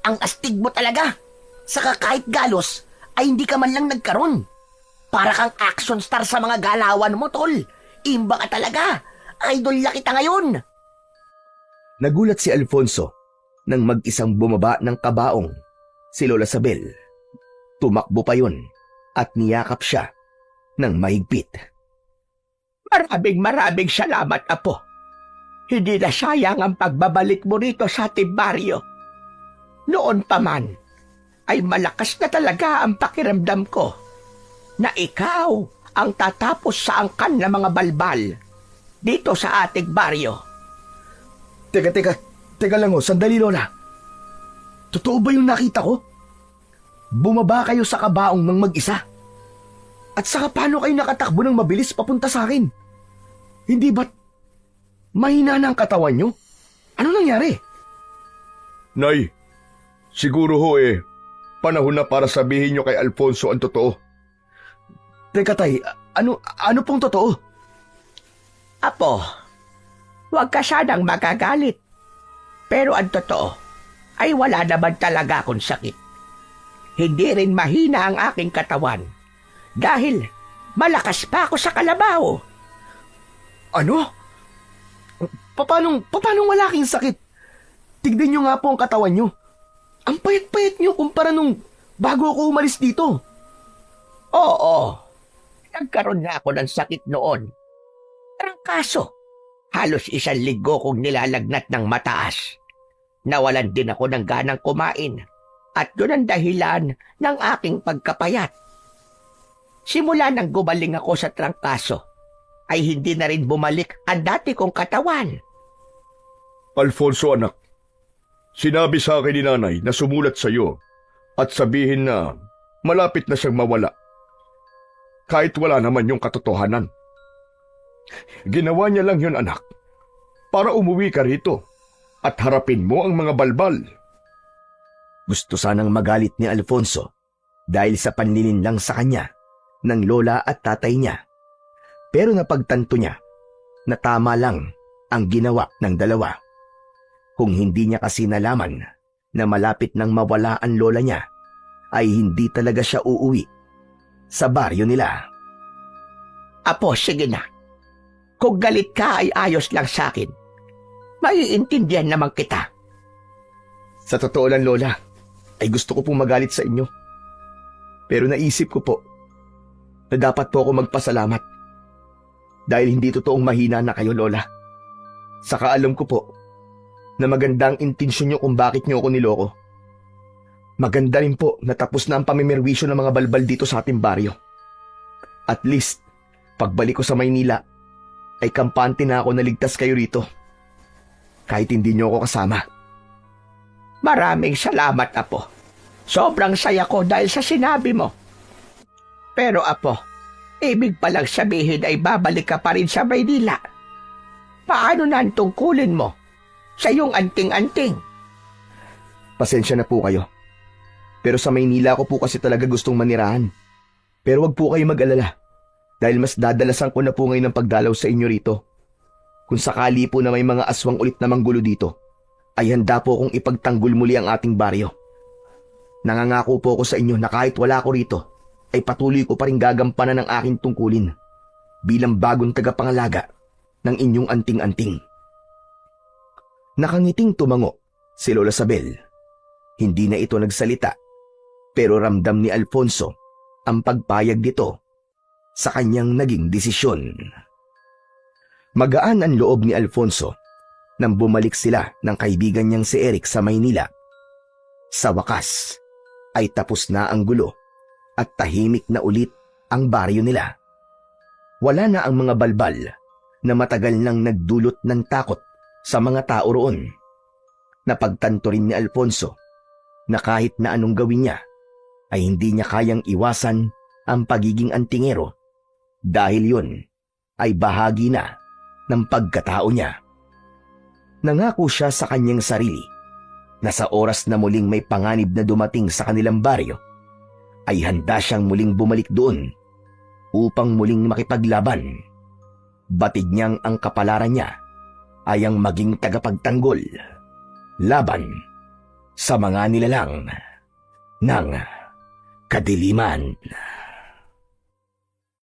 Ang astig mo talaga. Saka kahit galos, ay hindi ka man lang nagkaroon. Para kang action star sa mga galawan mo, tol. Imba ka talaga. Idol na kita ngayon. Nagulat si Alfonso nang mag-isang bumaba ng kabaong si Lola Sabel. Tumakbo pa yun at niyakap siya ng mahigpit. Maraming salamat, Apo. Hindi na sayang ang pagbabalik mo rito sa ating baryo. Noon pa man, ay malakas na talaga ang pakiramdam ko na ikaw ang tatapos sa angkan ng mga balbal dito sa ating baryo. Teka lang sandali, Lola. Totoo ba yung nakita ko? Bumaba kayo sa kabaong ng mag-isa. At saka paano kayo nakatakbo ng mabilis papunta sa akin? Hindi ba't mahina na ang katawan nyo? Ano nangyari? Nay, siguro panahon na para sabihin nyo kay Alfonso ang totoo. Teka tay, ano pong totoo? Apo, huwag ka sanang magagalit. Pero ang totoo ay wala naman talaga akong sakit. Hindi rin mahina ang aking katawan dahil malakas pa ako sa kalabaw. Ano? Paano wala kang sakit? Tignan nyo nga po ang katawan nyo. Ang payat-payat nyo kumpara nung bago ako umalis dito. Oo, nagkaroon na ako ng sakit noon. Trangkaso, halos 1 linggo kong nilalagnat ng mataas. Nawalan din ako ng ganang kumain at yun ang dahilan ng aking pagkapayat. Simula nang gumaling ako sa trangkaso, ay hindi na rin bumalik ang dati kong katawan. Alfonso, anak, sinabi sa akin ni nanay na sumulat sa iyo at sabihin na malapit na siyang mawala. Kahit wala naman yung katotohanan. Ginawa niya lang yun, anak, para umuwi ka rito at harapin mo ang mga balbal. Gusto sanang magalit ni Alfonso dahil sa panlilinlang sa kanya ng lola at tatay niya. Pero napagtanto niya na tama lang ang ginawa ng dalawa. Kung hindi niya kasi nalaman na malapit nang mawala ang lola niya, ay hindi talaga siya uuwi sa baryo nila. Apo, sige na. Kung galit ka ay ayos lang sa akin. Maiintindihan naman kita. Sa totoo lang, Lola, ay gusto ko pong magalit sa inyo. Pero naisip ko po na dapat po ako magpasalamat. Dahil hindi totoong mahina na kayo, Lola. Saka alam ko po na magandang intensyon nyo kung bakit nyo ako niloko. Maganda rin po na tapos na ang pamimerwisyo ng mga balbal dito sa ating baryo. At least, pagbalik ko sa Maynila, ay kampante na ako na ligtas kayo rito. Kahit hindi nyo ako kasama. Maraming salamat, Apo. Sobrang saya ko dahil sa sinabi mo. Pero, Apo, ibig palang sabihin ay babalik ka pa rin sa Maynila. Paano na ang tungkulin mo sa iyong anting-anting? Pasensya na po kayo. Pero sa Maynila ko po kasi talaga gustong manirahan. Pero wag po kayo mag-alala. Dahil mas dadalasan ko na po ngayon ang pagdalaw sa inyo rito. Kung sakali po na may mga aswang ulit na manggulo dito, ay handa po akong ipagtanggol muli ang ating baryo. Nangangako po ako sa inyo na kahit wala ko rito, ay patuloy ko pa rin gagampanan ang aking tungkulin bilang bagong tagapangalaga ng inyong anting-anting. Nakangiting tumango si Lola Sabel. Hindi na ito nagsalita, pero ramdam ni Alfonso ang pagpayag nito sa kanyang naging desisyon. Magaan ang loob ni Alfonso nang bumalik sila ng kaibigan niyang si Eric sa Maynila. Sa wakas ay tapos na ang gulo at tahimik na ulit ang baryo nila. Wala na ang mga balbal na matagal nang nagdulot ng takot sa mga tao roon. Napagtanto rin ni Alfonso na kahit na anong gawin niya, ay hindi niya kayang iwasan ang pagiging antingero dahil yun ay bahagi na ng pagkatao niya. Nangako siya sa kanyang sarili na sa oras na muling may panganib na dumating sa kanilang baryo, ay handa siyang muling bumalik doon upang muling makipaglaban. Batid niyang ang kapalaran niya ay ang maging tagapagtanggol laban sa mga nilalang ng kadiliman.